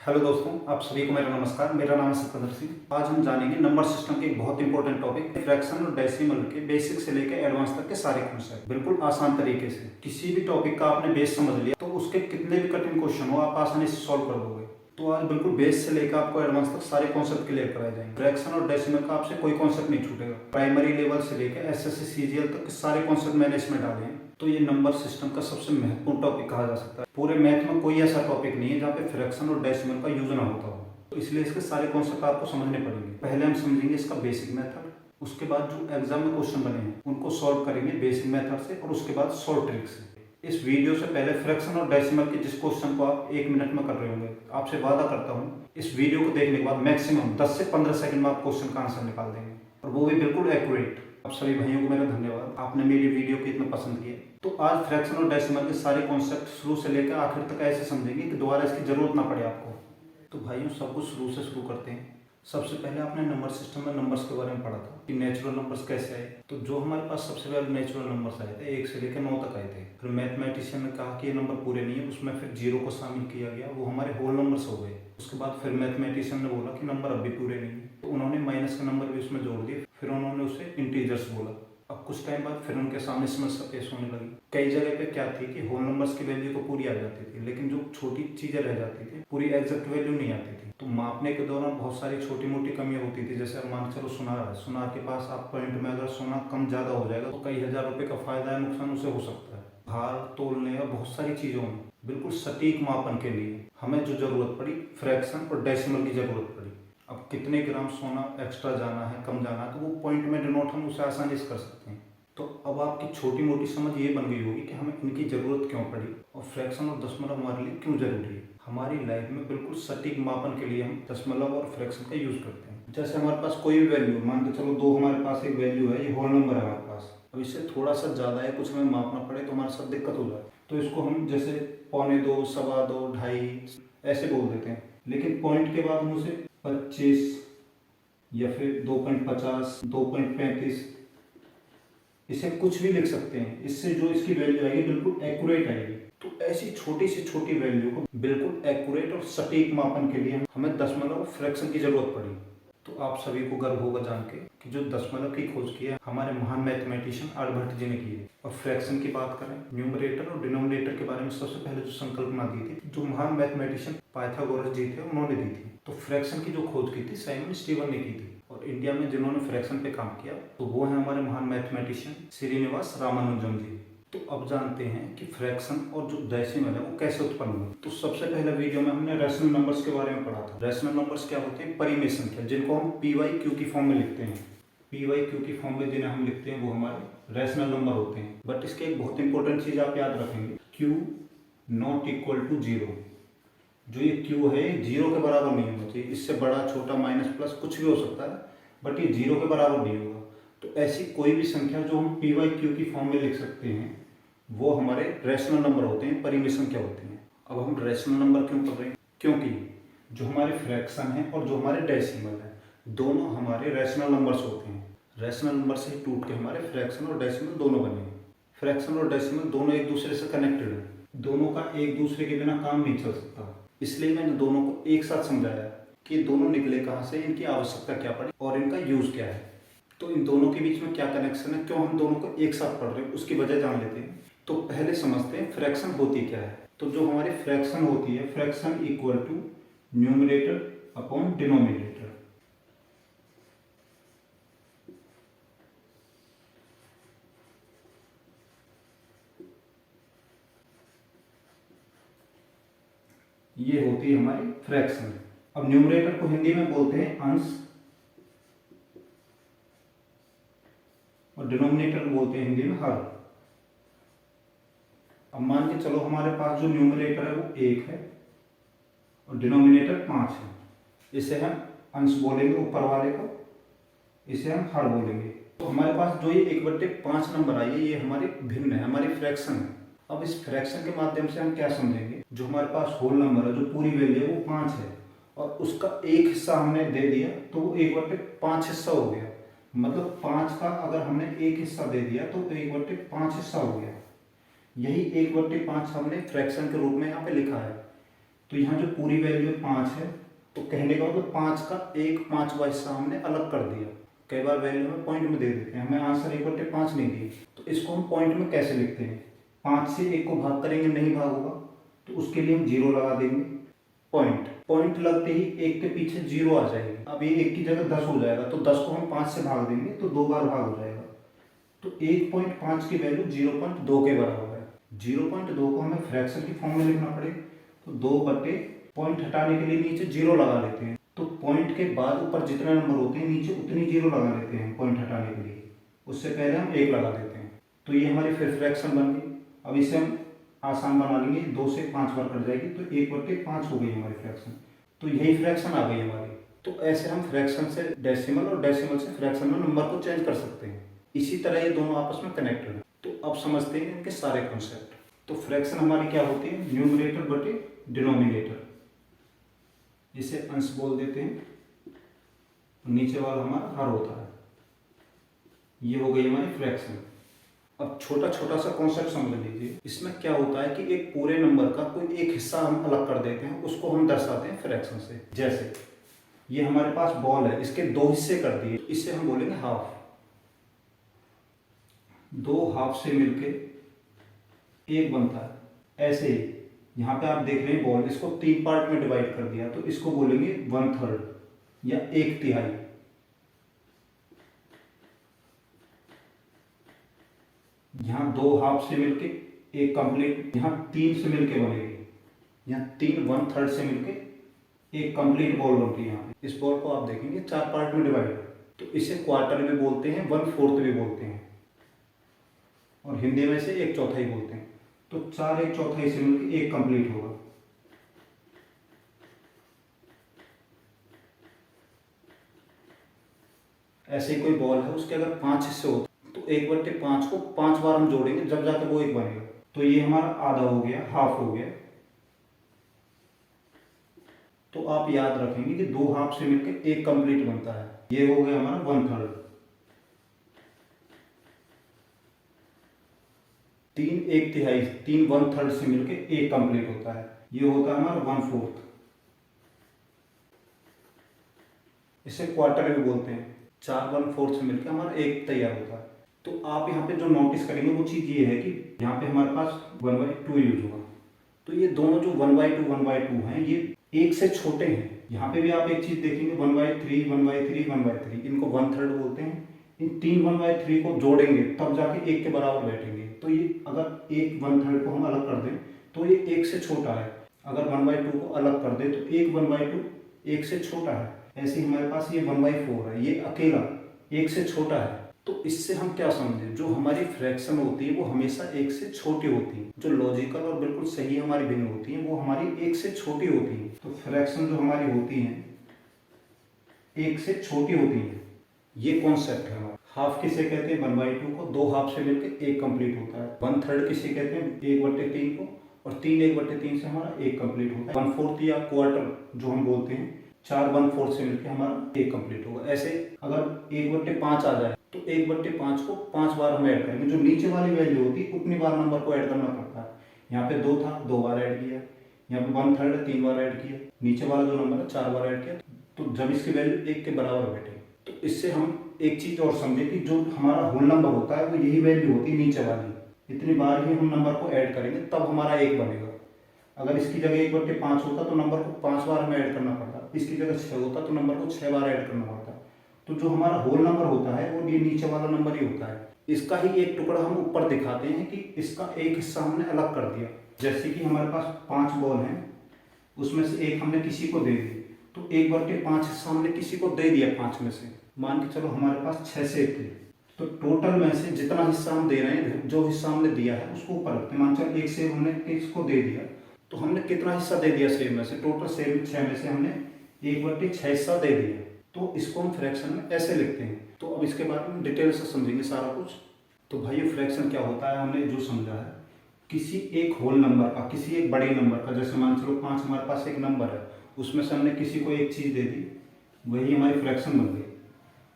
Hello दोस्तों, आप सभी को मेरा नमस्कार। मेरा नाम है सतविंदर सिंह। आज हम जानेंगे नंबर सिस्टम के एक बहुत इंपॉर्टेंट टॉपिक फ्रैक्शन और डेसिमल के बेसिक से लेकर एडवांस तक के सारे कॉन्सेप्ट बिल्कुल आसान तरीके से। किसी भी टॉपिक का आपने बेस समझ लिया तो उसके कितने भी कठिन क्वेश्चन हो आप आसानी से सॉल्व कर दोगे। तो आज बिल्कुल बेस से लेकर आपको एडवांस तक सारे कॉन्सेप्ट क्लियर कराए जाएंगे। फ्रैक्शन और डेसिमल का आपसे कोई कॉन्सेप्ट नहीं छूटेगा। प्राइमरी लेवल से लेकर एसएससी सीजीएल तक के सारे कॉन्सेप्ट मैंने इसमें डाले हैं। तो ये नंबर सिस्टम का सबसे महत्वपूर्ण टॉपिक कहा जा सकता है। पूरे मैथ में कोई ऐसा टॉपिक नहीं है जहाँ पे फ्रैक्शन और डेसिमल का यूज ना होता हो। तो इसलिए इसके सारे कॉन्सेप्ट आपको समझने पड़ेंगे। पहले हम समझेंगे इसका बेसिक मेथड, उसके बाद जो एग्जाम में क्वेश्चन बने हैं उनको सॉल्व करेंगे बेसिक मेथड से, और उसके बाद शॉर्ट ट्रिक से। इस वीडियो से पहले फ्रैक्शन और डेसिमल के जिस क्वेश्चन को आप 1 मिनट में कर रहे होंगे, आपसे वादा करता हूँ इस वीडियो को देखने के बाद मैक्सिमम 10 से 15 सेकंड में आप क्वेश्चन का आंसर निकाल देंगे, और वो भी बिल्कुल एक्यूरेट। आप सभी भाइयों को मेरा धन्यवाद, आपने मेरी वीडियो को इतना पसंद किया। तो आज फ्रैक्शन और डेसिमल के सारे कॉन्सेप्ट शुरू से लेकर आखिर तक ऐसे समझेंगे कि दोबारा इसकी जरूरत ना पड़े आपको। तो भाइयों, सब कुछ शुरू से शुरू करते हैं। सबसे पहले आपने नंबर सिस्टम में नंबर्स के बारे में पढ़ा था कि नेचुरल नंबर्स कैसे आए। तो जो हमारे पास सबसे पहले नेचुरल नंबर्स आए थे 1 से लेकर 9 तक आए थे। फिर मैथमेटिशियन ने कहा कि ये नंबर पूरे नहीं है, उसमें फिर 0 को शामिल किया गया, वो हमारे होल नंबर्स हो गए। उसके बाद फिर मैथमेटिशियन ने बोला कि नंबर अब भी पूरे नहीं है, तो उन्होंने माइनस का नंबर भी उसमें जोड़ दिए। फिर उन्होंने उसे इंटीजर्स बोला। अब कुछ टाइम बाद फिर उनके सामने समस्या पेश होने लगी। कई जगह पे क्या थी कि होल नंबर्स की वैल्यू तो पूरी आ जाती थी, लेकिन जो छोटी चीजें रह जाती थी पूरी एग्जैक्ट वैल्यू नहीं आती थी। तो मापने के दौरान बहुत सारी छोटी मोटी कमियां होती थी। जैसे मान चलो सुनार है, सुनार के पास आप पॉइंट में अगर सोना कम ज्यादा हो जाएगा तो कई हजार रुपए का फायदा या नुकसान उसे हो सकता है। भार तोलने और बहुत सारी चीजों में बिल्कुल सटीक मापन के लिए हमें जो जरूरत पड़ी, फ्रैक्शन और डेसिमल की जरूरत पड़ी। अब कितने ग्राम सोना एक्स्ट्रा जाना है, कम जाना है, तो वो पॉइंट में डिनोट हम उसे आसानी से कर सकते हैं। तो अब आपकी छोटी मोटी समझ ये बन गई होगी कि हमें इनकी जरूरत क्यों पड़ी और फ्रैक्शन और दशमलव हमारे लिए क्यों जरूरी है। हमारी लाइफ में बिल्कुल सटीक मापन के लिए हम दशमलव और फ्रैक्शन का यूज करते हैं। जैसे हमारे पास कोई भी वैल्यू, मान के चलो 2 हमारे पास एक वैल्यू है, ये होल नंबर है हमारे पास। अब इससे थोड़ा सा ज्यादा है, कुछ हमें मापना पड़े तो हमारे साथ दिक्कत हो जाए, तो इसको हम जैसे 2.25, 2.25, 2.5 ऐसे बोल देते हैं। लेकिन पॉइंट के बाद हम उसे 25 या फिर 2.50, 2.35 इसे कुछ भी लिख सकते हैं। इससे जो इसकी वैल्यू आएगी बिल्कुल एक्यूरेट आएगी। तो ऐसी छोटी से छोटी वैल्यू को बिल्कुल एक्यूरेट और सटीक मापन के लिए हमें दशमलव फ्रैक्शन की जरूरत पड़ी। तो आप सभी को गर्व होगा जान के कि जो दशमलव की खोज की है हमारे महान मैथमेटिशियन आर्यभट्ट जी ने की है। और फ्रैक्शन की बात करें, न्यूमरेटर और डिनोमिनेटर के बारे में सबसे पहले जो संकल्पना दी थी, जो महान मैथमेटिशियन पाइथागोरस जी थे उन्होंने दी थी। तो फ्रैक्शन की जो खोज की थी साइमन स्टीवन ने की थी। और इंडिया में जिन्होंने फ्रैक्शन पे काम किया तो वो है हमारे महान मैथमेटिशियन श्रीनिवास रामानुजन जी। तो अब जानते हैं कि फ्रैक्शन और जो डेसिमल है वो कैसे उत्पन्न हुए। तो सबसे पहले वीडियो में हमने रैशनल नंबर्स के बारे में पढ़ा था। रैशनल नंबर्स क्या होते हैं? परिमेय संख्या, जिनको हम PYQ की फॉर्म में लिखते हैं। PYQ की फॉर्म में जिन्हें हम लिखते हैं वो हमारे रैशनल नंबर होते हैं। बट इसके एक बहुत इंपॉर्टेंट चीज आप याद रखेंगे, Q नॉट इक्वल टू 0। जो ये Q है 0 के बराबर नहीं होना चाहिए। इससे बड़ा, छोटा, माइनस, प्लस कुछ भी हो सकता है, बट ये 0 के बराबर नहीं होगा। तो ऐसी कोई भी संख्या जो हम PYQ की फॉर्म में लिख सकते हैं वो हमारे रैशनल नंबर होते हैं, परिमेय संख्या होती हैं। अब हम रैशनल नंबर क्यों पढ़ रहे हैं? क्योंकि जो हमारे फ्रैक्शन है और जो हमारे डेसिमल है दोनों हमारे रैशनल नंबर्स होते हैं। रैशनल नंबर से ही टूट के हमारे फ्रैक्शन और डेसिमल दोनों बने हैं। फ्रैक्शन और डेसिमल दोनों एक दूसरे से कनेक्टेड है। दोनों का एक दूसरे के बिना काम नहीं चल सकता। इसलिए मैंने दोनों को एक साथ समझाया कि दोनों निकले कहाँ से, इनकी आवश्यकता क्या पड़ी और इनका यूज क्या है। तो इन दोनों के बीच में क्या कनेक्शन है, क्यों हम दोनों को एक साथ पढ़ रहे हैं, उसकी वजह जान लेते हैं। तो पहले समझते हैं फ्रैक्शन होती क्या है। तो जो हमारी फ्रैक्शन होती है, fraction equal to numerator upon denominator. ये होती है हमारी फ्रैक्शन। अब न्यूमरेटर को हिंदी में बोलते हैं अंश और डिनोमिनेटर बोलते हैं हिंदी में हर। अब मान के चलो हमारे पास जो न्यूमरेटर है वो 1 है और डिनोमिनेटर 5 है। इसे हम अंश बोलेंगे ऊपर वाले को, इसे हम हर बोलेंगे। तो हमारे पास जो ये 1/5 नंबर आई है ये हमारी भिन्न है, हमारी फ्रैक्शन है। अब इस फ्रैक्शन के माध्यम से हम क्या समझेंगे, जो हमारे पास होल नंबर है, जो पूरी वैल्यू है वो 5 है और उसका एक हिस्सा हमने दे दिया तो वो 1/5 हिस्सा हो गया। मतलब 5 का अगर हमने एक हिस्सा दे दिया तो 1/5 हिस्सा हो गया। यही 1/5 हमने फ्रैक्शन के रूप में यहाँ पे लिखा है। तो यहाँ जो पूरी वैल्यू 5 है, तो कहने का मतलब 5 का 1/5वां हिस्सा हमने अलग कर दिया। कई बार वैल्यू में पॉइंट में दे देते हैं, हमें आंसर 1/5 नहीं दिए, तो इसको हम पॉइंट में कैसे लिखते हैं? 5 से 1 को भाग करेंगे, नहीं भाग होगा, तो उसके लिए हम 0 लगा देंगे। पॉइंट लगते ही 1 के पीछे 0 आ जाएगी। अब ये 1 की जगह 10 हो जाएगा, तो 10 को हम 5 से भाग देंगे तो 2 बार भाग हो जाएगा। तो 1.5 की वैल्यू 0.2 के बराबर है। 0.2 को हमें फ्रैक्शन की फॉर्म में लिखना पड़ेगा, तो 2 बटे पॉइंट हटाने के लिए नीचे 0 लगा लेते हैं। तो पॉइंट के बाद ऊपर जितने नंबर होते हैं नीचे उतनी 0 लगा लेते हैं पॉइंट हटाने के लिए। उससे पहले हम 1 लगा देते हैं। तो ये हमारी फिर फ्रैक्शन बन गई। अब इसे हम आसान बना लेंगे, 2 से 5 बार कट जाएगी, तो 1/5 हो गई हमारी फ्रैक्शन। तो यही फ्रैक्शन आ गई हमारी। तो ऐसे हम फ्रैक्शन से डेसिमल और डेसिमल से फ्रैक्शन में नंबर को चेंज कर सकते हैं। इसी तरह ये दोनों आपस में कनेक्टेड है। तो अब समझते हैं इनके सारे कॉन्सेप्ट। तो फ्रैक्शन हमारी क्या होती है? न्यूमरेटर बटे डिनोमिनेटर, जिसे अंश बोल देते हैं, नीचे वाला हमारा हर होता है। ये हो गई हमारी फ्रैक्शन। अब छोटा छोटा सा कॉन्सेप्ट समझ लीजिए। इसमें क्या होता है कि एक पूरे नंबर का कोई एक हिस्सा हम अलग कर देते हैं, उसको हम दर्शाते हैं फ्रैक्शन से। जैसे ये हमारे पास बॉल है, इसके 2 हिस्से कर दिए, इससे हम बोलेंगे हाफ। 2 हाफ से मिलके 1 बनता है। ऐसे ही यहाँ पे आप देख रहे हैं बॉल, इसको 3 पार्ट में डिवाइड कर दिया, तो इसको बोलेंगे 1/3 या 1/3। यहाँ 2 हाफ से मिलके 1 कंप्लीट, यहाँ 3 से मिलके बनेगी, यहाँ 3 1/3 से मिलके 1 कंप्लीट बॉल बनती है। यहाँ पे इस बॉल को आप देखेंगे 4 पार्ट में डिवाइड है, तो इसे क्वार्टर भी बोलते हैं, 1/4 भी बोलते हैं, और हिंदी में से 1/4 बोलते हैं। तो 4 1/4 से मिलकर 1 कंप्लीट होगा। ऐसे ही कोई बॉल है, उसके अगर 5 हिस्से होते तो 1/5 को 5 बार हम जोड़ेंगे, जब जाके वो 1 बनेगा। तो ये हमारा आधा हो गया, हाफ हो गया। तो आप याद रखेंगे कि 2 हाफ से मिलकर 1 कंप्लीट बनता है। ये हो गया हमारा 1/3। 3 1/3, 3 1/3 से मिलकर 1 कंप्लीट होता है। ये होता है हमारा 1/4। इसे क्वार्टर भी बोलते हैं। 4 1/4 से मिलकर हमारा 1 तैयार होता है। तो आप यहाँ पे जो नोटिस करेंगे वो चीज़ ये है कि यहाँ पे हमारे पास 1/2 यूज होगा। तो ये दोनों जो 1/2 1/2 हैं, ये 1 से छोटे हैं। यहाँ पे भी आप एक चीज़ देखेंगे, 1/3 1/3 1/3, इनको 1/3 बोलते हैं। इन 3 1/3 को जोड़ेंगे तब जाके 1 के बराबर बैठेंगे। तो ये अगर 1 1/3 को हम अलग कर दें तो ये 1 से छोटा है। अगर 1/2 को अलग कर दें तो 1 1/2 1 से छोटा है। ऐसे ही हमारे पास ये 1/4 है, ये अकेला 1 से छोटा है। तो इससे हम क्या समझें, जो हमारी फ्रैक्शन होती है वो हमेशा 1 से छोटी होती है। जो लॉजिकल और बिल्कुल सही हमारी भिन्न होती है वो हमारी 1 से छोटी होती है। तो फ्रैक्शन जो हमारी होती है 1 से छोटी होती है। ये कॉन्सेप्ट है हमारा। हाफ किसे कहते हैं? 1/2 को 2 हाफ से मिलकर 1 कंप्लीट होता है। 1/3 किसे कहते हैं? 1/3 को, और 3 1/3 से हमारा 1 कंप्लीट होता है। 1/4 या क्वार्टर जो हम बोलते हैं, 4 1/4 से मिलकर हमारा 1 कंप्लीट होगा। ऐसे अगर 1/5 आ जाए तो 1/5 को 5 बार हम ऐड करेंगे। जो नीचे वाली वैल्यू होती है उतनी बार नंबर को ऐड करना पड़ता है। यहाँ पे 2 था, 2 बार ऐड किया। यहाँ पे 1/3 3 बार ऐड किया। नीचे वाला जो नंबर है 4 बार ऐड किया। तो जब इसकी वैल्यू 1 के बराबर बैठे, तो इससे हम एक चीज और समझे कि जो हमारा होल नंबर होता है वो यही वैल्यू होती है नीचे वाली। इतनी बार ही हम नंबर को ऐड करेंगे तब हमारा 1 बनेगा। अगर इसकी जगह 1/5 होता तो नंबर को 5 बार हमें ऐड करना पड़ता। इसकी जगह 6 होता तो नंबर को 6 बार ऐड करना पड़ता। तो जो हमारा होल नंबर होता है वो ये नीचे वाला नंबर ही होता है। इसका ही एक टुकड़ा हम ऊपर दिखाते हैं कि इसका एक हिस्सा हमने अलग कर दिया। जैसे कि हमारे पास 5 बॉल हैं, उसमें से एक हमने किसी को दे दी, तो 1/5 हिस्सा हमने किसी को दे दिया 5 में से। मान के चलो हमारे पास 6 सेब थे, तो टोटल में से जितना हिस्सा हम दे रहे हैं, जो हिस्सा हमने दिया है उसको ऊपर रखते हैं। मान चलो 1 सेब हमने किसको दे दिया, तो हमने कितना हिस्सा दे दिया सेब में से? टोटल सेब 6 में से हमने 1/6 हिस्सा दे दिया। तो इसको हम फ्रैक्शन में ऐसे लिखते हैं। तो अब इसके बारे में डिटेल से समझेंगे सारा कुछ। तो भाई फ्रैक्शन क्या होता है, हमने जो समझा है, किसी एक होल नंबर का, किसी एक बड़े नंबर का, जैसे मान चलो 5 हमारे पास एक नंबर है, उसमें से हमने किसी को एक चीज़ दे दी, वही हमारी फ्रैक्शन बन गई।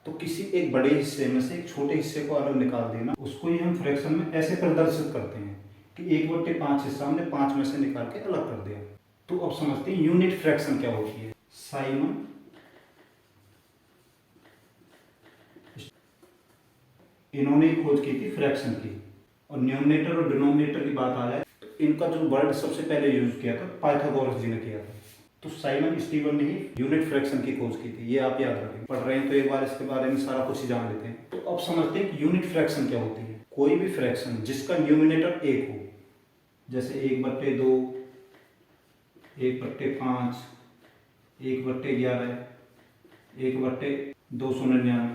तो किसी एक बड़े हिस्से में से एक छोटे हिस्से को अलग निकाल देना, उसको ही हम फ्रैक्शन में ऐसे प्रदर्शित करते हैं कि 1/5 हिस्सा हमने 5 में से निकाल के अलग कर दिया। तो अब समझते हैं यूनिट फ्रैक्शन क्या होती है। साइमन इन्होंने खोज की थी फ्रैक्शन की। और न्यूमरेटर और डिनोमिनेटर की बात आ जाए तो इनका जो वर्ड सबसे पहले यूज किया था पाइथागोरस जी ने किया था। तो साइमन स्टीवन ने ही यूनिट फ्रैक्शन की खोज की थी। ये आप याद रखें, पढ़ रहे हैं तो एक बार इसके बारे में सारा कुछ ही जान लेते हैं। तो अब समझते हैं कि यूनिट फ्रैक्शन क्या होती है। कोई भी फ्रैक्शन जिसका न्यूमिनेटर एक हो, जैसे 1/2, 1/5, 1/11, 1/299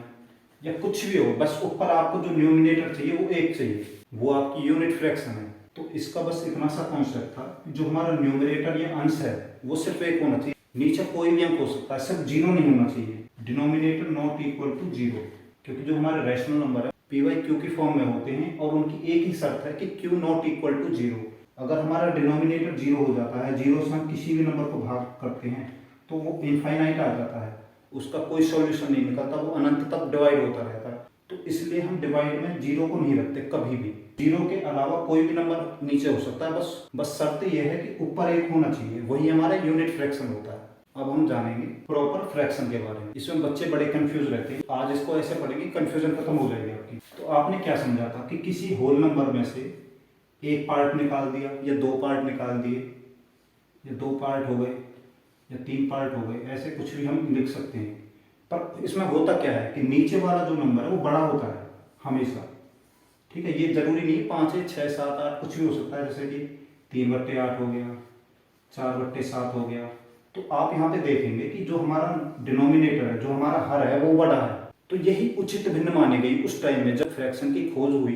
या कुछ भी हो, बस ऊपर आपको जो न्यूमिनेटर चाहिए वो एक चाहिए, वो आपकी यूनिट फ्रैक्शन है। तो इसका बस इतना सा कॉन्सेप्ट था कि जो हमारा न्यूमिनेटर या अंश है वो सिर्फ एक होना चाहिए, नीचे कोई भी अंक हो सकता है, सिर्फ 0 नहीं होना चाहिए। डिनोमिनेटर नॉट इक्वल टू 0, क्योंकि जो हमारे रैशनल नंबर है पी वाई क्यू की फॉर्म में होते हैं और उनकी एक ही शर्त है कि क्यू नॉट इक्वल टू 0। अगर हमारा डिनोमिनेटर 0 हो जाता है, 0 से हम किसी भी नंबर को भाग करते हैं तो वो इनफाइनाइट आ जाता है, उसका कोई सॉल्यूशन नहीं निकलता, वो अनंत तक डिवाइड होता रहता है। तो इसलिए हम डिवाइड में 0 को नहीं रखते कभी भी। 0 के अलावा कोई भी नंबर नीचे हो सकता है, बस शर्त यह है कि ऊपर एक होना चाहिए, वही हमारा यूनिट फ्रैक्शन होता है। अब हम जानेंगे प्रॉपर फ्रैक्शन के बारे में। इसमें बच्चे बड़े कंफ्यूज रहते हैं, आज इसको ऐसे पढ़ेंगे कंफ्यूजन खत्म हो जाएगी आपकी। तो आपने क्या समझा था कि किसी होल नंबर में से एक पार्ट निकाल दिया या 2 पार्ट निकाल दिए, या 2 पार्ट हो गए या 3 पार्ट हो गए, ऐसे कुछ भी हम लिख सकते हैं। पर इसमें होता क्या है कि नीचे वाला जो नंबर है वो बड़ा होता है हमेशा। ठीक है, ये जरूरी नहीं 5 है, 6, 7, 8 कुछ भी हो सकता है, जैसे कि 3/8 हो गया, 4/7 हो गया। तो आप यहाँ पे देखेंगे कि जो हमारा डिनोमिनेटर है, जो हमारा हर है वो बड़ा है। तो यही उचित भिन्न मानी गई उस टाइम में जब फ्रैक्शन की खोज हुई।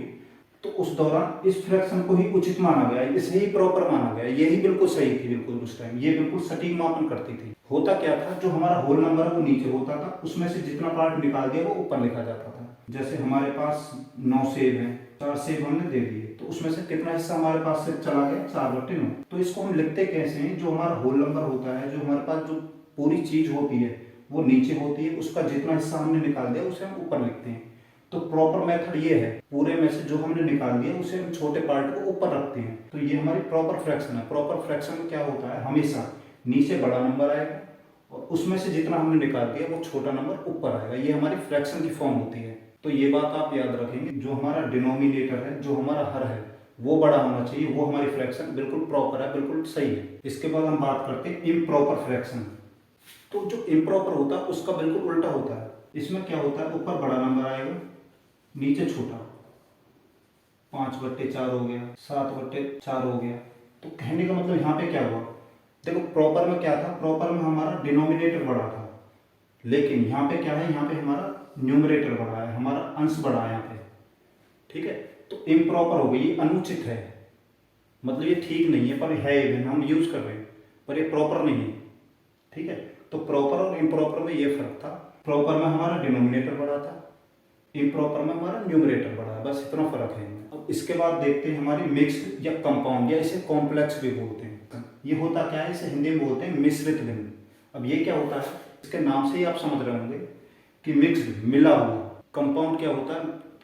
तो उस दौरान इस फ्रैक्शन को ही उचित माना गया, इसे ही प्रॉपर माना गया, यही बिल्कुल सही थी। बिल्कुल उस टाइम ये बिल्कुल सटीक मापन करती थी। होता क्या था, जो हमारा होल नंबर वो नीचे होता था, उसमें से जितना पार्ट निकाल दिया वो ऊपर लिखा जाता था। जैसे हमारे पास 9 सेब हैं, 4 सेब हमने दे दिए, तो उसमें से कितना हिस्सा हमारे पास से चला गया, 4/9। तो इसको हम लिखते कैसे हैं, जो हमारा होल नंबर होता है, जो हमारे पास जो पूरी चीज होती है वो नीचे होती है, उसका जितना हिस्सा हमने निकाल दिया उसे हम ऊपर लिखते हैं। तो प्रॉपर मेथड ये है, पूरे में से जो हमने निकाल दिया उसे हम छोटे पार्ट को ऊपर रखते हैं। तो ये हमारी प्रॉपर फ्रैक्शन है। प्रॉपर फ्रैक्शन में क्या होता है, हमेशा नीचे बड़ा नंबर आएगा और उसमें से जितना हमने निकाल दिया वो छोटा नंबर ऊपर आएगा। ये हमारी फ्रैक्शन की फॉर्म होती है। तो ये बात आप याद रखेंगे, जो हमारा डिनोमिनेटर है, जो हमारा हर है, वो बड़ा होना चाहिए, वो हमारी फ्रैक्शन बिल्कुल प्रॉपर है, बिल्कुल सही है। इसके बाद हम बात करते हैं इम्प्रॉपर फ्रैक्शन। तो जो इम्प्रॉपर होता है उसका बिल्कुल उल्टा होता है। इसमें क्या होता है, ऊपर बड़ा नंबर आएगा, नीचे छोटा। 5/4 हो गया, 7/4 हो गया। तो कहने का मतलब यहाँ पे क्या हुआ, देखो प्रॉपर में क्या था, प्रॉपर में हमारा डिनोमिनेटर बड़ा था, लेकिन यहाँ पे क्या है, यहाँ पे हमारा न्यूमरेटर बड़ा है, हमारा अंश बड़ा है यहाँ पे। ठीक है, तो इम्प्रॉपर हो गई, ये अनुचित है, मतलब ये ठीक नहीं है, पर है इवन हम यूज कर रहे हैं, पर ये प्रॉपर नहीं है। ठीक है, तो प्रॉपर और इम्प्रॉपर में ये फर्क था। प्रॉपर में हमारा डिनोमिनेटर बड़ा था, इम्प्रॉपर में हमारा न्यूमरेटर बड़ा है, बस इतना फर्क है। अब इसके बाद देखते हैं हमारी मिक्स्ड या कंपाउंड, या इसे कॉम्प्लेक्स भी बोलते हैं। ये होता क्या है, इसे हिंदी में बोलते हैं मिश्रित भिन्न। अब ये क्या होता है, इसके नाम से ही आप समझ रहे होंगे कि मिक्स्ड मिला हुआ। कंपाउंड क्या होता है,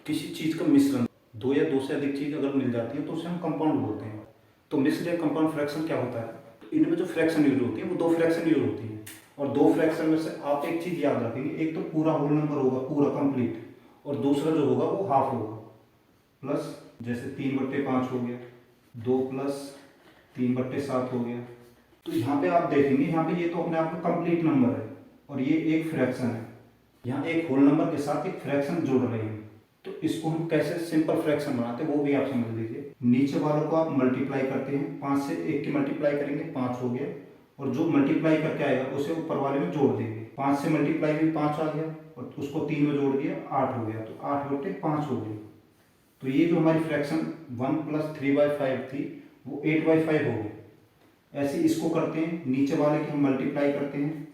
किसी चीज का मिश्रण, 2 या 2 से अधिक चीज अगर मिल जाती है तो उसे हम कंपाउंड बोलते हैं। तो मिक्स्ड या कंपाउंड फ्रैक्शन क्या होता है, तो इनमें जो फ्रैक्शन यूज होती है वो 2 फ्रैक्शन यूज होती है। और 2 फ्रैक्शन में से आप एक चीज याद रखेंगे, एक तो पूरा होल नंबर होगा, पूरा कंप्लीट, और दूसरा जो होगा वो हाफ होगा। प्लस जैसे 3/5 हो गया, 2 + 3/7 हो गया। तो यहाँ पे आप देखेंगे, यहाँ पे ये तो अपने आप में कंप्लीट नंबर है और ये एक फ्रैक्शन है। यहाँ एक होल नंबर के साथ एक फ्रैक्शन जोड़ रहे हैं। तो इसको हम कैसे सिंपल फ्रैक्शन बनाते हैं वो भी आप समझ लीजिए। नीचे वालों को आप मल्टीप्लाई करते हैं, 5 से 1 की मल्टीप्लाई करेंगे, 5 हो गया, और जो मल्टीप्लाई करके आएगा उसे ऊपर वाले में जोड़ देंगे। 5 से मल्टीप्लाई भी 5 आ गया और उसको 3 में जोड़ दिया, 8 हो गया, तो 8/5 हो गया। तो ये जो हमारी फ्रैक्शन 1 + 3/5 थी वो 8/5 हो गई। ऐसे इसको करते हैं, नीचे वाले की हम मल्टीप्लाई करते हैं,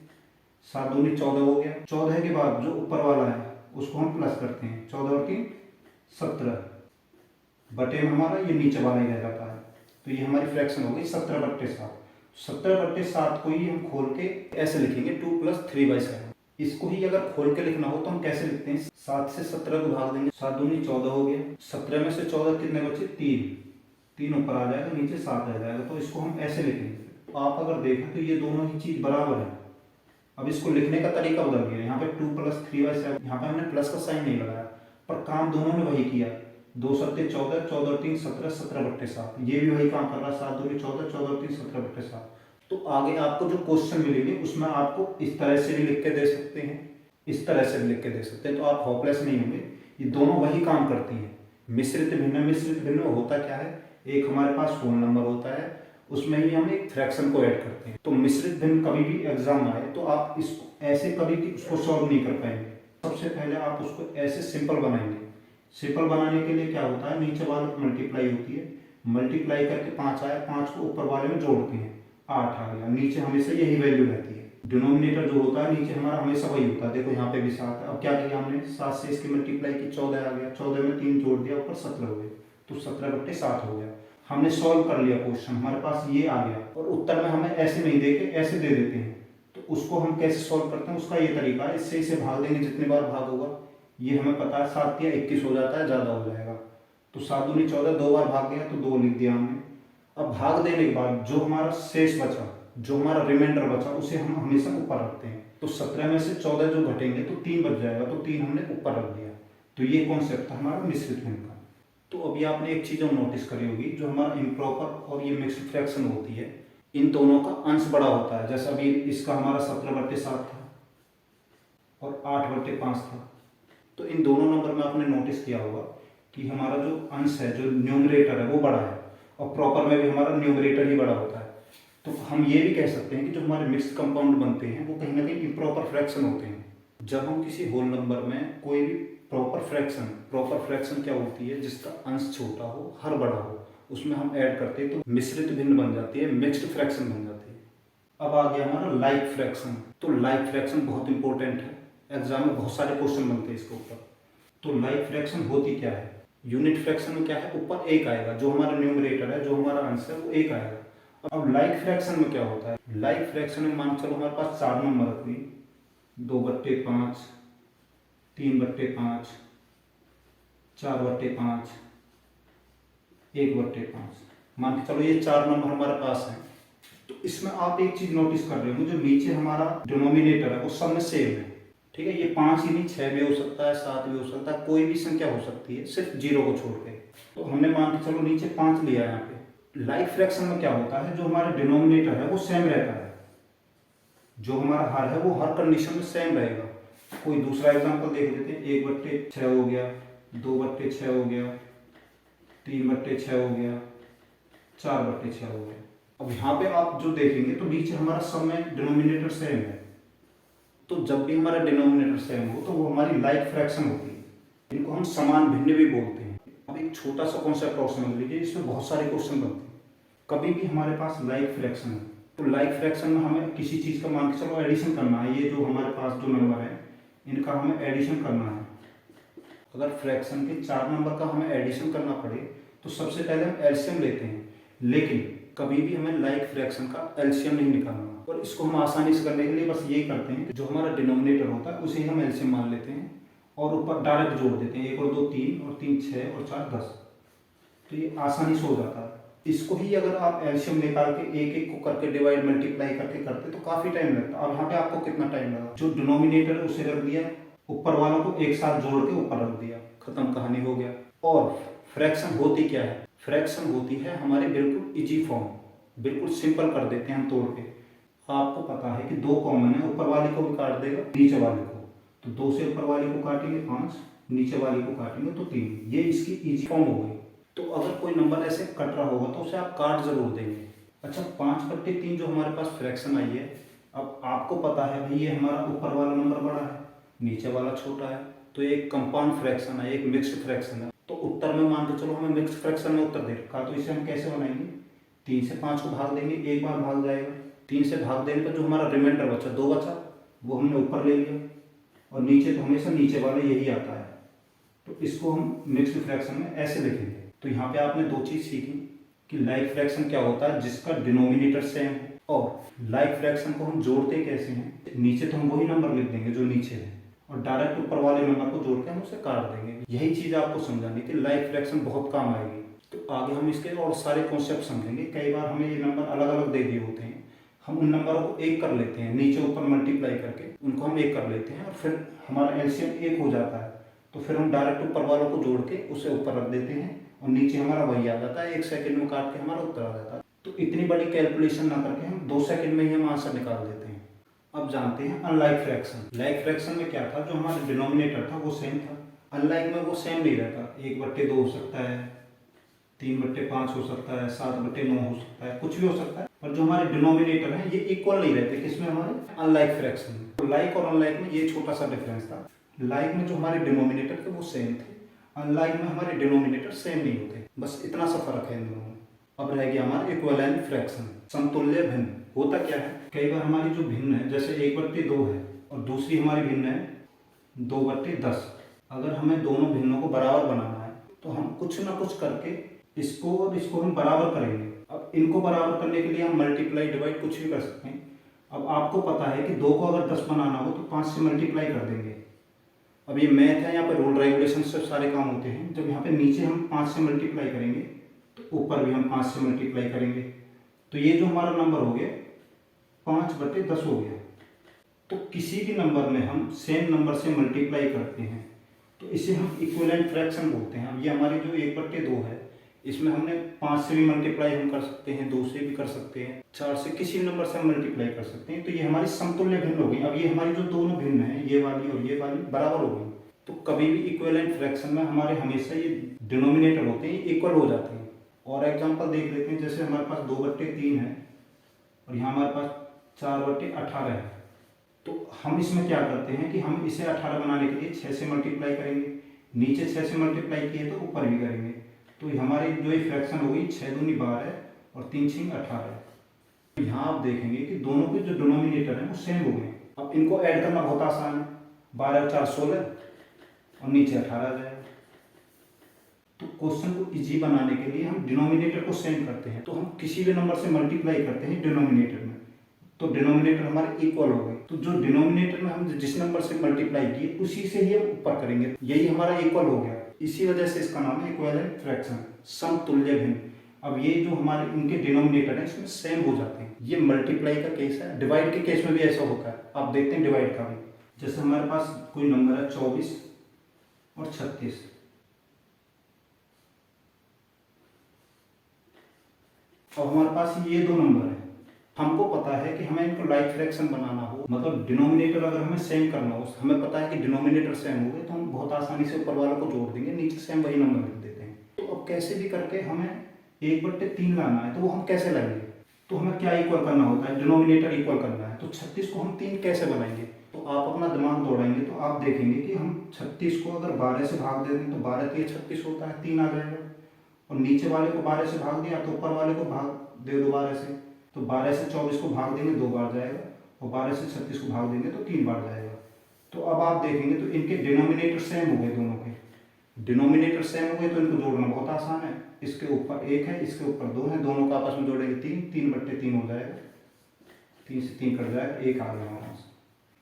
7 दूनी 14 हो गया। 14 के बाद जो ऊपर वाला है उसको हम प्लस करते हैं, 14 और 3 17 बटे में हमारा ये नीचे वाला ही रह जाता है। तो ये हमारी फ्रैक्शन हो गई 17/7। 17/7 को ही हम खोल के ऐसे लिखेंगे 2 + 3/7। इसको ही अगर खोल के लिखना हो तो हम कैसे लिखते हैं, 7 से 17 को भाग देंगे, 7 दूनी 14 हो गया, 17 में से 14 कितने बचे, 3 ऊपर आ जाएगा, नीचे 7 रह जाएगा। तो इसको हम ऐसे लिखेंगे तो आप अगर देखें तो ये दोनों ही चीज़ बराबर है। अब इसको लिखने का तरीका बदल गया, यहाँ पे 2 + 3/7, यहाँ पे हमने प्लस का साइन नहीं लगाया, पर काम दोनों ने वही किया। 2 सत्ते 14, 14 और 3 17, 17/7। ये भी वही काम कर रहा है, 7 दूनी 14, 14 और 3 17/7। तो आगे आपको जो क्वेश्चन मिलेंगे उसमें आपको इस तरह से भी लिख के दे सकते हैं, इस तरह से भी लिख के दे सकते हैं, तो आप होपलेस नहीं होंगे। ये दोनों वही काम करती हैं। मिश्रित भिन्न, मिश्रित भिन्न होता क्या है, एक हमारे पास फोन नंबर होता है, उसमें ही हम एक फ्रैक्शन को ऐड करते हैं। तो मिश्रित भिन्न कभी भी एग्जाम आए तो आप इसको ऐसे कभी भी उसको सॉल्व नहीं कर पाएंगे। सबसे पहले आप उसको ऐसे सिंपल बनाएंगे। सिंपल बनाने के लिए क्या होता है, नीचे वाले को मल्टीप्लाई होती है, मल्टीप्लाई करके 5 आया, 5 को ऊपर वाले में जोड़ते हैं, 8 आ गया, नीचे हमेशा यही वैल्यू रहती है। डिनोमिनेटर जो होता है नीचे हमारा हमेशा वही होता है। देखो यहाँ पे भी 7 है। अब क्या किया हमने, 7 से इसकी मल्टीप्लाई की, 14 आ गया, 14 में 3 जोड़ दिया, ऊपर 17 हो गए, तो 17/7 हो गया। हमने सॉल्व कर लिया क्वेश्चन, हमारे पास ये आ गया, और उत्तर में हमें ऐसे नहीं देके ऐसे दे देते हैं। तो उसको हम कैसे सॉल्व करते हैं, उसका ये तरीका है, इससे इसे भाग देंगे, जितनी बार भाग होगा ये हमें पता है, 7 या 21 हो जाता है, ज़्यादा हो जाएगा। तो 7 दूनी 14, 2 बार भाग गया तो 2 लिख दिया हमने। अब भाग देने के बाद जो हमारा शेष बचा, जो हमारा रिमाइंडर बचा, उसे हम हमेशा ऊपर रखते हैं। तो 17 में से 14 जो घटेंगे तो 3 बच जाएगा, तो 3 हमने ऊपर रख दिया। तो ये कॉन्सेप्ट था हमारा मिश्रित भिन्न का। तो अभी आपने एक चीज़ और नोटिस करी होगी, जो हमारा इम्प्रॉपर और ये मिक्स्ड फ्रैक्शन होती है, इन दोनों का अंश बड़ा होता है। जैसा अभी इसका हमारा 17/7 था और 8/5 था। तो इन दोनों नंबर में आपने नोटिस किया होगा कि हमारा जो अंश है, जो न्यूमरेटर है, वो बड़ा है, और प्रॉपर में भी हमारा न्यूमरेटर ही बड़ा होता है। तो हम ये भी कह सकते हैं कि जो हमारे मिक्स्ड कंपाउंड बनते हैं वो कहीं ना कहीं इम्प्रॉपर फ्रैक्शन होते हैं। जब हम किसी होल नंबर में कोई भी प्रॉपर फ्रैक्शन क्या होती है, जिसका अंश छोटा हो, हर बड़ा हो, उसमें हम ऐड करते हैं तो मिश्रित भिन्न बन जाती है, मिक्स्ड फ्रैक्शन बन जाती है। अब आ गया हमारा लाइक फ्रैक्शन। तो लाइक फ्रैक्शन बहुत इंपॉर्टेंट है, एग्जाम में बहुत सारे क्वेश्चन बनते हैं इसके ऊपर। तो लाइक फ्रैक्शन होती क्या है, यूनिट फ्रैक्शन में क्या है, ऊपर 1 आएगा, जो हमारा न्यूमरेटर है, जो हमारा अंश है, वो 1 आएगा। अब लाइक फ्रैक्शन में क्या होता है, लाइक फ्रैक्शन में मान चलो हमारे पास 4 नंबर रख ली, 2/5, 3/5, 4/5, 1/5, मान के चलो ये 4 नंबर हमारे पास हैं। तो इसमें आप एक चीज नोटिस कर रहे होंगे, जो नीचे हमारा डिनोमिनेटर है वो सब में सेम है, ठीक है। ये 5 ही नहीं, 6 भी हो सकता है, 7 भी हो सकता है, कोई भी संख्या हो सकती है, सिर्फ 0 को छोड़ के। तो हमने मान के चलो नीचे 5 लिया है यहाँ पे। लाइक फ्रैक्शन में क्या होता है, जो हमारा डिनोमिनेटर है वो सेम रहता है, जो हमारा हर है वो हर कंडीशन में सेम रहेगा। कोई दूसरा एग्जांपल देख लेते हैं, 1/6 हो गया, 2/6 हो गया, 3/6 हो गया, 4/6 हो गया। अब यहाँ पे आप जो देखेंगे तो नीचे हमारा सब में डिनोमिनेटर सेम है। तो जब भी हमारा डिनोमिनेटर सेम हो तो वो हमारी लाइक फ्रैक्शन होती है। इनको हम समान भिन्न भी बोलते हैं। अब एक छोटा सा कॉन्सेप्ट और समझ लीजिए, इसमें बहुत सारे क्वेश्चन बनते हैं। कभी भी हमारे पास लाइक फ्रैक्शन है, तो लाइक फ्रैक्शन में हमें किसी चीज़ का मान के चलो एडिशन करना है। ये जो हमारे पास जो नंबर है इनका हमें एडिशन करना है। अगर फ्रैक्शन के 4 नंबर का हमें एडिशन करना पड़े तो सबसे पहले हम एलसीएम लेते हैं, लेकिन कभी भी हमें लाइक फ्रैक्शन का एलसीएम नहीं निकालना। और इसको हम आसानी से करने के लिए बस यही करते हैं, जो हमारा डिनोमिनेटर होता है उसे हम एलसीएम मान लेते हैं और ऊपर डायरेक्ट जोड़ देते हैं। 1 और 2 3 और 3 6 और 4 10। तो ये आसानी से हो जाता है। इसको ही अगर आप एलसीएम निकाल के एक एक को करके डिवाइड मल्टीप्लाई करके करते तो काफी टाइम लगता। अब यहाँ पे आपको कितना टाइम लगा, जो डिनोमिनेटर है उसे रख दिया, ऊपर वालों को एक साथ जोड़ के ऊपर रख दिया, खत्म, कहानी हो गया। और फ्रैक्शन होती क्या है, फ्रैक्शन होती है हमारी बिल्कुल इजी फॉर्म, बिल्कुल सिंपल कर देते हैं हम तोड़ के। आपको पता है कि 2 कॉमन है, ऊपर वाले को भी काट देगा नीचे वाले को, तो 2 से ऊपर वाले को काटेंगे 5, नीचे वाले को काटेंगे तो 3। ये इसकी इजी फॉर्म हो गई। तो अगर कोई नंबर ऐसे कट रहा होगा तो उसे आप काट जरूर देंगे। अच्छा, 5/3 जो हमारे पास फ्रैक्शन आई है, अब आपको पता है भाई ये हमारा ऊपर वाला नंबर बड़ा है, नीचे वाला छोटा है, तो ये एक कंपाउंड फ्रैक्शन है, एक मिक्स्ड फ्रैक्शन है। तो उत्तर में मान के चलो हमें मिक्स्ड फ्रैक्शन में उत्तर दे रखा, तो इसे हम कैसे बनाएंगे, 3 से 5 को भाग देंगे, एक बार भाग जाएगा। 3 से भाग देने पर जो हमारा रिमाइंडर बचा, 2 बचा, वो हमने ऊपर ले लिया, और नीचे तो हमेशा नीचे वाले यही आता है। तो इसको हम मिक्स्ड फ्रैक्शन में ऐसे लिखेंगे। तो यहाँ पे आपने 2 चीज सीखी कि लाइक फ्रैक्शन क्या होता है, जिसका डिनोमिनेटर सेम है, और लाइक फ्रैक्शन को हम जोड़ते कैसे हैं। नीचे तो हम वही नंबर लिख देंगे जो नीचे है, और डायरेक्ट ऊपर वाले नंबर को जोड़ के हम उसे काट देंगे। यही चीज आपको समझानी थी, लाइक फ्रैक्शन बहुत काम आएगी। तो आगे हम इसके और सारे कॉन्सेप्ट समझेंगे। कई बार हमें ये नंबर अलग अलग दे दिए होते हैं, हम उन नंबरों को एक कर लेते हैं, नीचे ऊपर मल्टीप्लाई करके उनको हम एक कर लेते हैं और फिर हमारा एलसीएम एक हो जाता है। तो फिर हम डायरेक्ट ऊपर वालों को जोड़ के उसे ऊपर रख देते हैं और नीचे हमारा वही आ जाता है, 1 सेकंड में काट के हमारा उत्तर आ जाता है। तो इतनी बड़ी कैलकुलेशन ना करके हम 2 सेकंड में ही हम आंसर निकाल देते हैं। अब जानते हैं अनलाइक फ्रैक्शन। लाइक फ्रैक्शन में क्या था, जो हमारा डिनोमिनेटर था वो सेम था। अनलाइक में वो सेम नहीं रहता, 1/2 हो सकता है, 3/5 हो सकता है, 7/9 हो सकता है, कुछ भी हो सकता है। पर जो हमारे डिनोमिनेटर हैं ये इक्वल नहीं रहते, किसमें, हमारे अनलाइक फ्रैक्शन में। तो लाइक और अनलाइक में ये छोटा सा डिफरेंस था। लाइक में जो हमारे डिनोमिनेटर थे वो सेम थे, अनलाइक में हमारे डिनोमिनेटर सेम नहीं होते, बस इतना सा फर्क है इन दोनों में। अब रह गया हमारा इक्विवेलेंट फ्रैक्शन, समतुल्य भिन्न। होता क्या है, कई बार हमारी जो भिन्न है, जैसे 1/2 है और दूसरी हमारी भिन्न है 2/10। अगर हमें दोनों भिन्नों को बराबर बनाना है तो हम कुछ ना कुछ करके इसको और इसको हम बराबर करेंगे। अब इनको बराबर करने के लिए हम मल्टीप्लाई, डिवाइड कुछ भी कर सकते हैं। अब आपको पता है कि 2 को अगर 10 बनाना हो तो 5 से मल्टीप्लाई कर देंगे। अब ये मैथ है, यहाँ पे रूल रेगुलेशन से सारे काम होते हैं। जब यहाँ पे नीचे हम 5 से मल्टीप्लाई करेंगे तो ऊपर भी हम 5 से मल्टीप्लाई करेंगे। तो ये जो हमारा नंबर हो गया 5/10 हो गया। तो किसी भी नंबर में हम सेम नंबर से मल्टीप्लाई करते हैं तो इसे हम इक्विवेलेंट फ्रैक्शन बोलते हैं। अब ये हमारी जो 1/2 है, इसमें हमने 5 से भी मल्टीप्लाई हम कर सकते हैं, 2 से भी कर सकते हैं, 4 से, किसी नंबर से हम मल्टीप्लाई कर सकते हैं। तो ये हमारी समतुल्य भिन्न हो गई। अब ये हमारी जो दोनों भिन्न है, ये वाली और ये वाली, बराबर हो गई। तो कभी भी इक्विवेलेंट फ्रैक्शन में हमारे हमेशा ये डिनोमिनेटर होते हैं इक्वल हो जाते हैं। और एग्जाम्पल देख लेते हैं, जैसे हमारे पास 2/3 है और यहाँ हमारे पास 4/18 है। तो हम इसमें क्या करते हैं कि हम इसे 18 बनाने के लिए 6 से मल्टीप्लाई करेंगे, नीचे 6 से मल्टीप्लाई किए तो ऊपर भी करेंगे। तो हमारी जो ये फ्रैक्शन हो गई 6 दूनी 12 और 3 6 18। यहाँ आप देखेंगे कि दोनों के जो डिनोमिनेटर हैं वो सेम हो गए। अब इनको ऐड करना बहुत आसान है, 12 और 4 16 और नीचे 18 आ जाएगा। तो क्वेश्चन को इजी बनाने के लिए हम डिनोमिनेटर को सेम करते हैं। तो हम किसी भी नंबर से मल्टीप्लाई करते हैं डिनोमिनेटर में, तो डिनोमिनेटर हमारे इक्वल हो गए। तो जो डिनोमिनेटर में हम जिस नंबर से मल्टीप्लाई किए उसी से ही हम ऊपर करेंगे, यही हमारा इक्वल हो गया। इसी वजह से इसका नाम है इक्विवेलेंट फ्रैक्शन, समतुल्य भिन्न। अब ये जो हमारे इनके डिनोमिनेटर है इसमें सेम हो जाते हैं। ये मल्टीप्लाई का केस है, डिवाइड के केस में भी ऐसा होता है। आप देखते हैं डिवाइड का भी, जैसे हमारे पास कोई नंबर है 24 और 36। अब हमारे पास ये 2 नंबर है, हमको पता है कि हमें इनको लाइक फ्रैक्शन बनाना हो, मतलब डिनोमिनेटर अगर हमें सेम करना हो, हमें पता है कि डिनोमिनेटर सेम हो गए तो हम बहुत आसानी से ऊपर वालों को जोड़ देंगे, नीचे सेम वही नंबर लिख देते हैं। तो अब कैसे भी करके हमें 1/3 लाना है, तो वो हम कैसे लाएंगे, तो हमें क्या इक्वल करना होता है, डिनोमिनेटर इक्वल करना है। तो 36 को हम 3 कैसे बनाएंगे, तो आप अपना दिमाग दौड़ाएंगे तो आप देखेंगे कि हम 36 को अगर 12 से भाग दे दें तो 12 3 36 होता है, 3 आ जाएगा। और नीचे वाले को 12 से भाग दिया तो ऊपर वाले को भाग दे दो 12 से, तो 12 से 24 को भाग देंगे 2 बार जाएगा और 12 से 36 को भाग देंगे तो 3 बार जाएगा। तो अब आप देखेंगे तो इनके डिनोमिनेटर सेम हो गए, दोनों के डिनोमिनेटर सेम हो गए तो इनको जोड़ना बहुत आसान है। इसके ऊपर 1 है, इसके ऊपर 2 है, दोनों का आपस में जोड़ेंगे 3, 3/3 हो जाएगा, 3 से 3 कट जाएगा, 1 आ गया हमारे पास।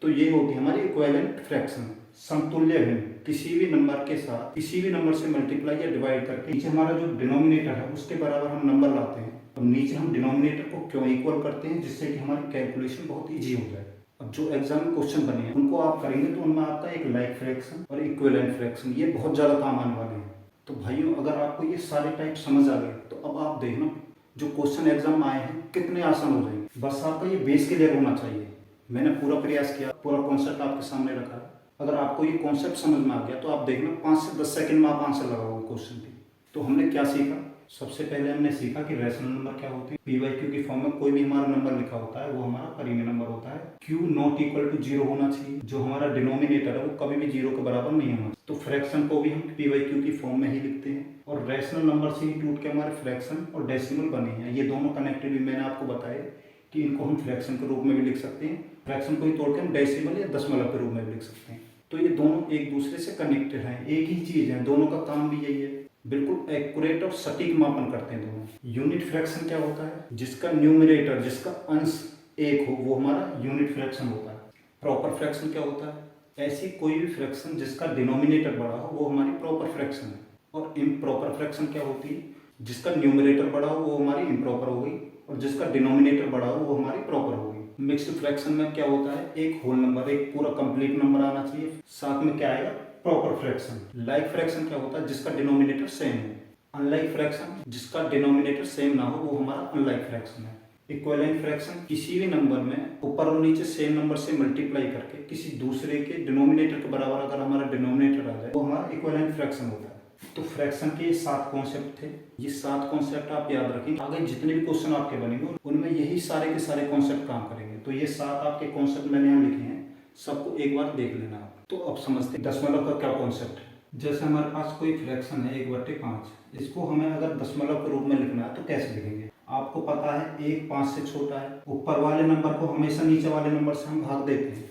तो ये होती है हमारी इक्विवेलेंट फ्रैक्शन, समतुल्य भिन्न। किसी भी नंबर के साथ किसी भी नंबर से मल्टीप्लाई या डिवाइड करके नीचे हमारा जो डिनोमिनेटर है उसके बराबर हम नंबर लाते हैं और नीचे हम डिनोमिनेटर को क्यों इक्वल करते हैं, जिससे कि हमारी कैलकुलेशन बहुत ईजी हो जाए। अब जो एग्जाम में क्वेश्चन बने हैं उनको आप करेंगे तो उनमें आपका एक लाइक फ्रैक्शन और इक्विवेलेंट फ्रैक्शन, ये बहुत ज़्यादा काम आने वाले हैं। तो भाइयों, अगर आपको ये सारे टाइप समझ आ गए तो अब आप देखना जो क्वेश्चन एग्जाम में आए हैं कितने आसान हो जाएंगे। बस आपका ये बेस क्लियर होना चाहिए। मैंने पूरा प्रयास किया, पूरा कॉन्सेप्ट आपके सामने रखा। अगर आपको ये कॉन्सेप्ट समझ में आ गया तो आप देखना 5 से 10 सेकंड में आप आंसर लगाओगे क्वेश्चन की। तो हमने क्या सीखा, सबसे पहले हमने सीखा कि रैशनल नंबर क्या होते हैं। पी बाई क्यू की फॉर्म में कोई भी हमारा नंबर लिखा होता है वो हमारा परिमेय नंबर होता है। क्यू नॉट इक्वल टू 0 होना चाहिए, जो हमारा डिनोमिनेटर है वो कभी भी 0 के बराबर नहीं होना। तो फ्रैक्शन को भी हम पी बाई क्यू की फॉर्म में ही लिखते हैं और रैशनल नंबर से ही टूट के हमारे फ्रैक्शन और डेसिमल बने हैं। ये दोनों कनेक्टेड भी मैंने आपको बताया कि इनको हम फ्रैक्शन के रूप में भी लिख सकते हैं, फ्रैक्शन को ही तोड़ के हम डेसिमल या दशमलव के रूप में भी लिख सकते हैं। तो ये दोनों एक दूसरे से कनेक्टेड हैं, एक ही चीज है, दोनों का काम भी यही है, बिल्कुल एक्यूरेट और सटीक मापन करते हैं दोनों। यूनिट फ्रैक्शन क्या होता है, जिसका न्यूमरेटर, जिसका अंश 1 हो वो हमारा यूनिट फ्रैक्शन होता है। प्रॉपर फ्रैक्शन क्या होता है, ऐसी कोई भी फ्रैक्शन जिसका डिनोमिनेटर बड़ा हो वो हमारी प्रॉपर फ्रैक्शन है। और इम्प्रॉपर फ्रैक्शन क्या होती है, जिसका न्यूमरेटर बड़ा हो वो हमारी इम्प्रॉपर हो गई और जिसका डिनोमिनेटर बड़ा हो वो हमारी प्रॉपर होगी। मिक्स्ड फ्रैक्शन में क्या होता है, एक होल नंबर, एक पूरा कंप्लीट नंबर आना चाहिए, साथ में क्या आएगा, प्रॉपर फ्रैक्शन। लाइक फ्रैक्शन क्या होता है, जिसका डिनोमिनेटर सेम हो। अनलाइक फ्रैक्शन जिसका डिनोमिनेटर सेम ना हो वो हमारा अनलाइक फ्रैक्शन है। इक्विवेलेंट फ्रैक्शन किसी भी नंबर में ऊपर और नीचे सेम नंबर से मल्टीप्लाई करके किसी दूसरे के डिनोमिनेटर के बराबर अगर हमारा डिनोमिनेटर आ जाए वो हमारा इक्विवेलेंट फ्रैक्शन होता है। तो फ्रैक्शन के 7 कॉन्सेप्ट थे, ये 7 कॉन्सेप्ट आप याद रखें, आगे जितने भी क्वेश्चन आपके बनेंगे उनमें यही सारे के सारे कॉन्सेप्ट काम करेंगे। तो ये 7 आपके कॉन्सेप्ट मैंने यहाँ लिखे हैं, सबको एक बार देख लेना आप। तो अब समझते हैं दशमलव का क्या कॉन्सेप्ट है। जैसे हमारे पास कोई फ्रैक्शन है 1/5, इसको हमें अगर दशमलव के रूप में लिखना है तो कैसे लिखेंगे। आपको पता है 1 5 से छोटा है, ऊपर वाले नंबर को हमेशा नीचे वाले नंबर से हम भाग देते हैं।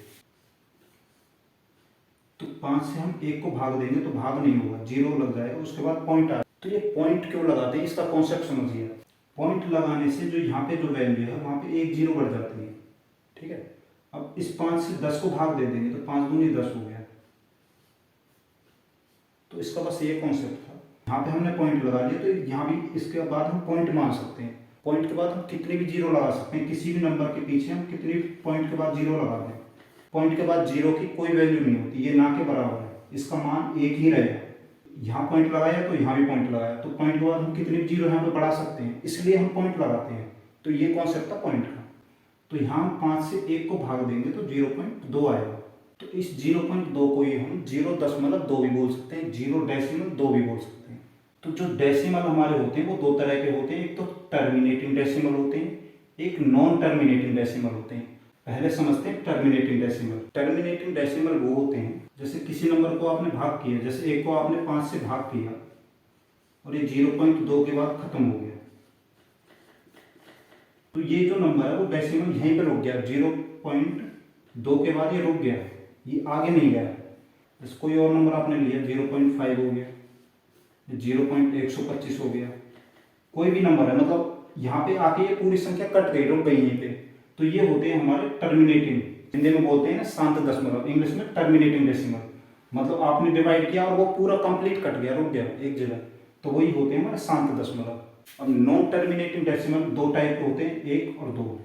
तो 5 से हम 1 को भाग देंगे तो भाग नहीं होगा, 0 लग जाएगा, उसके बाद पॉइंट आ। तो ये पॉइंट क्यों लगाते हैं, इसका कॉन्सेप्ट समझिए। पॉइंट लगाने से जो यहाँ पे जो वैल्यू है वहाँ पे 1 0 बढ़ जाती है, ठीक है। अब इस 5 से 10 को भाग दे देंगे तो 5 दूनी 10 हो गया। तो इसका बस ये कॉन्सेप्ट था। यहाँ पे हमने पॉइंट लगा लिया, तो यहाँ भी इसके बाद हम पॉइंट मान सकते हैं। पॉइंट के बाद हम कितने भी 0 लगा सकते हैं, किसी भी नंबर के पीछे हम कितनी भी पॉइंट के बाद 0 लगा दें। पॉइंट के बाद 0 की कोई वैल्यू नहीं होती, ये ना के बराबर है, इसका मान 1 ही रहेगा। यहाँ पॉइंट लगाया तो यहाँ भी पॉइंट लगाया, तो पॉइंट के बाद हम कितने भी 0 यहाँ पे बढ़ा सकते हैं, इसलिए हम पॉइंट लगाते हैं। तो ये कॉन्सेप्ट था पॉइंट का। तो यहाँ हम 5 से 1 को भाग देंगे तो 0.2 आएगा। तो इस 0.2 को ही हम 0.2 भी बोल सकते हैं, 0.2 भी बोल सकते हैं। तो जो डेसिमल हमारे होते हैं वो 2 तरह के होते हैं, एक तो टर्मिनेटिंग डेसिमल होते हैं, एक नॉन टर्मिनेटिंग डेसिमल होते हैं। पहले समझते हैं टर्मिनेटिंग डेसिमल। टर्मिनेटिंग डेसिमल वो होते हैं जैसे किसी नंबर को आपने भाग किया, जैसे 1 को आपने 5 से भाग किया और ये 0.2 के बाद खत्म हो गया, तो ये जो नंबर है वो डेसिमल यहीं पे रुक गया, 0.2 के बाद ये रुक गया, ये आगे नहीं गया। जैसे कोई और नंबर आपने लिया 0.5 हो गया, 0.125 हो गया, कोई भी नंबर है, मतलब यहाँ पे आके ये पूरी संख्या कट गई, रुक गई यहीं पे। तो ये होते हैं हमारे टर्मिनेटिंग, हिंदी में बोलते हैं ना शांत दशमलव, इंग्लिश में टर्मिनेटिंग डेसिमल। मतलब आपने डिवाइड किया और वो पूरा कंप्लीट कट गया, रुक गया एक जगह, तो वही होते हैं हमारे शांत दशमलव। अब नॉन टर्मिनेटिंग डेसिमल 2 टाइप के होते हैं, 1 और 2।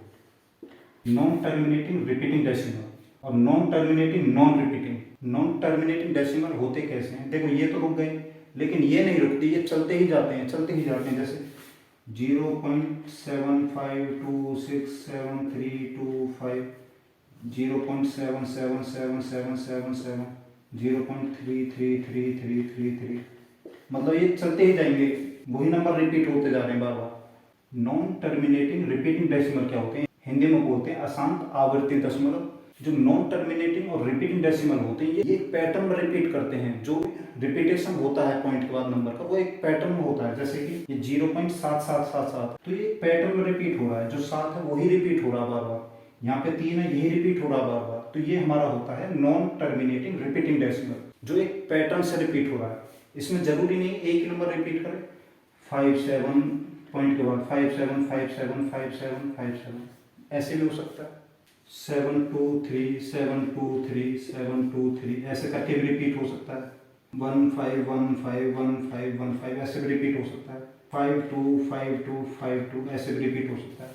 नॉन टर्मिनेटिंग रिपीटिंग डेसिमल और non terminating non repeating. Non terminating decimal होते कैसे हैं, देखो ये तो रुक गए, लेकिन ये नहीं रुकते, ये चलते ही जाते हैं, चलते ही जाते हैं। जैसे 0.75267325, 0.777777, 0.333333, मतलब ये चलते ही जाएंगे, वही नंबर रिपीट होते जा रहे हैं बार बार। नॉन टर्मिनेटिंग रिपीटिंग डेसिमल क्या होते हैं, हिंदी में बोलते हैं अशांत आवर्ती दशमलव। जो नॉन टर्मिनेटिंग और रिपीटिंग डेसिमल होते हैं ये एक पैटर्न में रिपीट करते हैं। जो रिपीटेशन होता है पॉइंट के बाद नंबर का वो एक पैटर्न में होता है, जैसे कि ये 0.7777, तो ये पैटर्न में रिपीट हो रहा है, जो 7 है वही रिपीट हो रहा है बार बार, यहाँ पे 3 है यही रिपीट हो रहा है बार बार। तो ये हमारा होता है नॉन टर्मिनेटिंग रिपीटिंग डेसिमल, जो एक पैटर्न से रिपीट हो रहा है। इसमें जरूरी नहीं एक ही नंबर रिपीट करे, 57 पॉइंट के बाद 57575757 ऐसे भी हो सकता है, 723 ऐसे करके भी रिपीट हो सकता है, 15151515 ऐसे भी रिपीट हो सकता है, 525252 ऐसे भी रिपीट हो सकता है।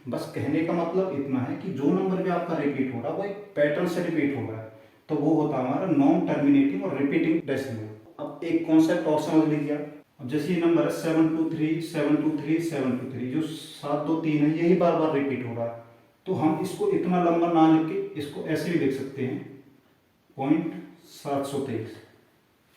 बस कहने का मतलब इतना है कि जो नंबर भी आपका रिपीट हो रहा है वो एक पैटर्न से रिपीट हो रहा है, तो वो होता है हमारा नॉन टर्मिनेटिंग और रिपीटिंग डेसिमल। अब एक कॉन्सेप्ट और समझ लीजिए। अब जैसे ये नंबर है 723 जो 723 है यही बार बार रिपीट हो रहा है, तो हम इसको इतना लंबा ना लिख के इसको ऐसे भी लिख सकते हैं 0.723,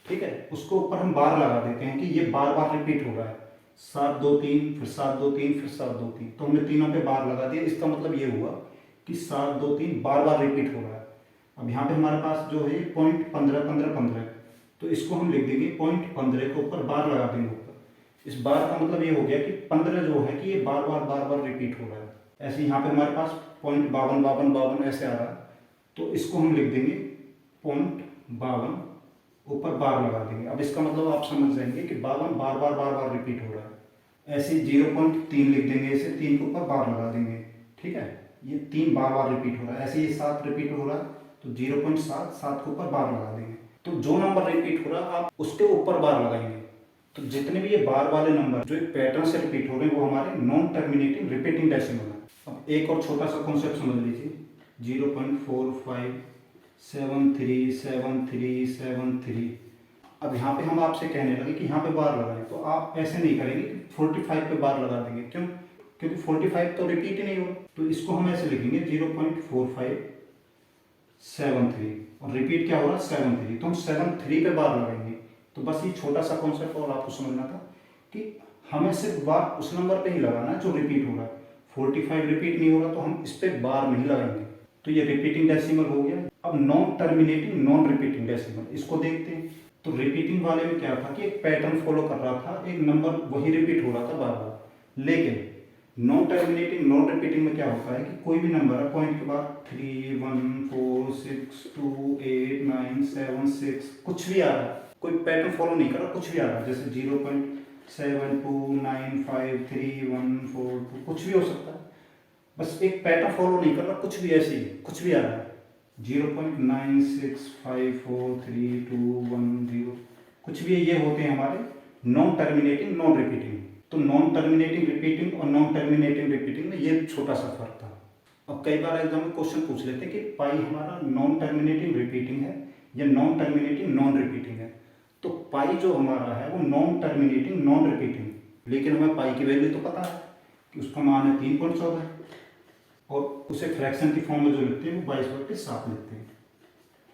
ठीक है। उसको ऊपर हम बार लगा देते हैं कि ये बार बार रिपीट हो रहा है, 723 फिर 723 फिर 723, तो हमने तीनों पे बार लगा दिया। इसका मतलब ये हुआ कि 723 बार बार रिपीट हो रहा है। अब यहाँ पे हमारे पास जो है 0.1515, तो इसको हम लिख देंगे 0.15 के ऊपर बार लगा देंगे ऊपर। इस बार का मतलब ये हो गया कि 15 जो है कि ये बार बार रिपीट हो रहा है। ऐसे यहाँ पे हमारे पास 0.52 ऐसे आ रहा है, तो इसको हम लिख देंगे 0.52 ऊपर बार लगा देंगे। अब इसका मतलब आप समझ जाएंगे कि 52 बार बार रिपीट हो रहा है। ऐसे 0.3 लिख देंगे, इसे 3 के ऊपर बार लगा देंगे, ठीक है। ये 3 बार रिपीट हो रहा है। ऐसे ये 7 रिपीट हो रहा है तो 0.7 के ऊपर बार लगा देंगे। तो जो नंबर रिपीट हो रहा है आप उसके ऊपर बार लगाएंगे, तो जितने भी ये बार वाले नंबर जो एक पैटर्न से रिपीट हो रहे हैं वो हमारे नॉन टर्मिनेटिंग रिपीटिंग डेसिमल है। अब एक और छोटा सा कॉन्सेप्ट समझ लीजिए, 0.45737373। अब यहाँ पे हम आपसे कहने लगे कि यहाँ पे बार लगाएं, तो आप ऐसे नहीं करेंगे कि 45 पे बार लगा देंगे। क्यों? क्योंकि 45 तो रिपीट ही नहीं होगा। तो इसको हम ऐसे लिखेंगे 0.4573 और रिपीट क्या होगा 73, तो हम 73 पे बार लगाएंगे। तो बस ये छोटा सा कॉन्सेप्ट और आपको समझना था कि हमें सिर्फ बार उस नंबर पे ही लगाना है जो रिपीट होगा। 45 रिपीट नहीं होगा तो हम इस पे बार नहीं लगाएंगे। तो ये रिपीटिंग डेसिमल हो गया। अब non terminating non repeating decimal, इसको देखते हैं। तो रिपीटिंग वाले में क्या था कि एक पैटर्न फॉलो कर रहा था, एक नंबर वही रिपीट हो रहा था बार बार। लेकिन नॉन टर्मिनेटिंग नॉन रिपीटिंग में क्या होता है कि कोई भी नंबर है पॉइंट के बाद 3 1 4 6 2 8 9 7 6 कुछ भी आ रहा है, कोई पैटर्न फॉलो नहीं कर रहा, कुछ भी आ रहा है, जैसे 0.72953142 कुछ भी हो सकता है, बस एक पैटर्न फॉलो नहीं कर रहा, कुछ भी ऐसे ही कुछ भी आ रहा है। 0.96543210 कुछ भी ये होते हैं हमारे नॉन टर्मिनेटिंग नॉन रिपीटिंग। तो नॉन टर्मिनेटिंग रिपीटिंग और नॉन टर्मिनेटिंग रिपीटिंग में ये छोटा सा फर्क था। अब कई बार एग्जाम में क्वेश्चन पूछ लेते हैं कि पाई हमारा नॉन टर्मिनेटिंग रिपीटिंग है या नॉन टर्मिनेटिंग नॉन रिपीटिंग है। तो पाई जो हमारा है वो नॉन टर्मिनेटिंग नॉन रिपीटिंग, लेकिन हमें पाई की वैल्यू तो पता है कि उसका मान है 3.14 और उसे फ्रैक्शन की फॉर्म में जो लिखते हैं वो 22/7 लिखते हैं।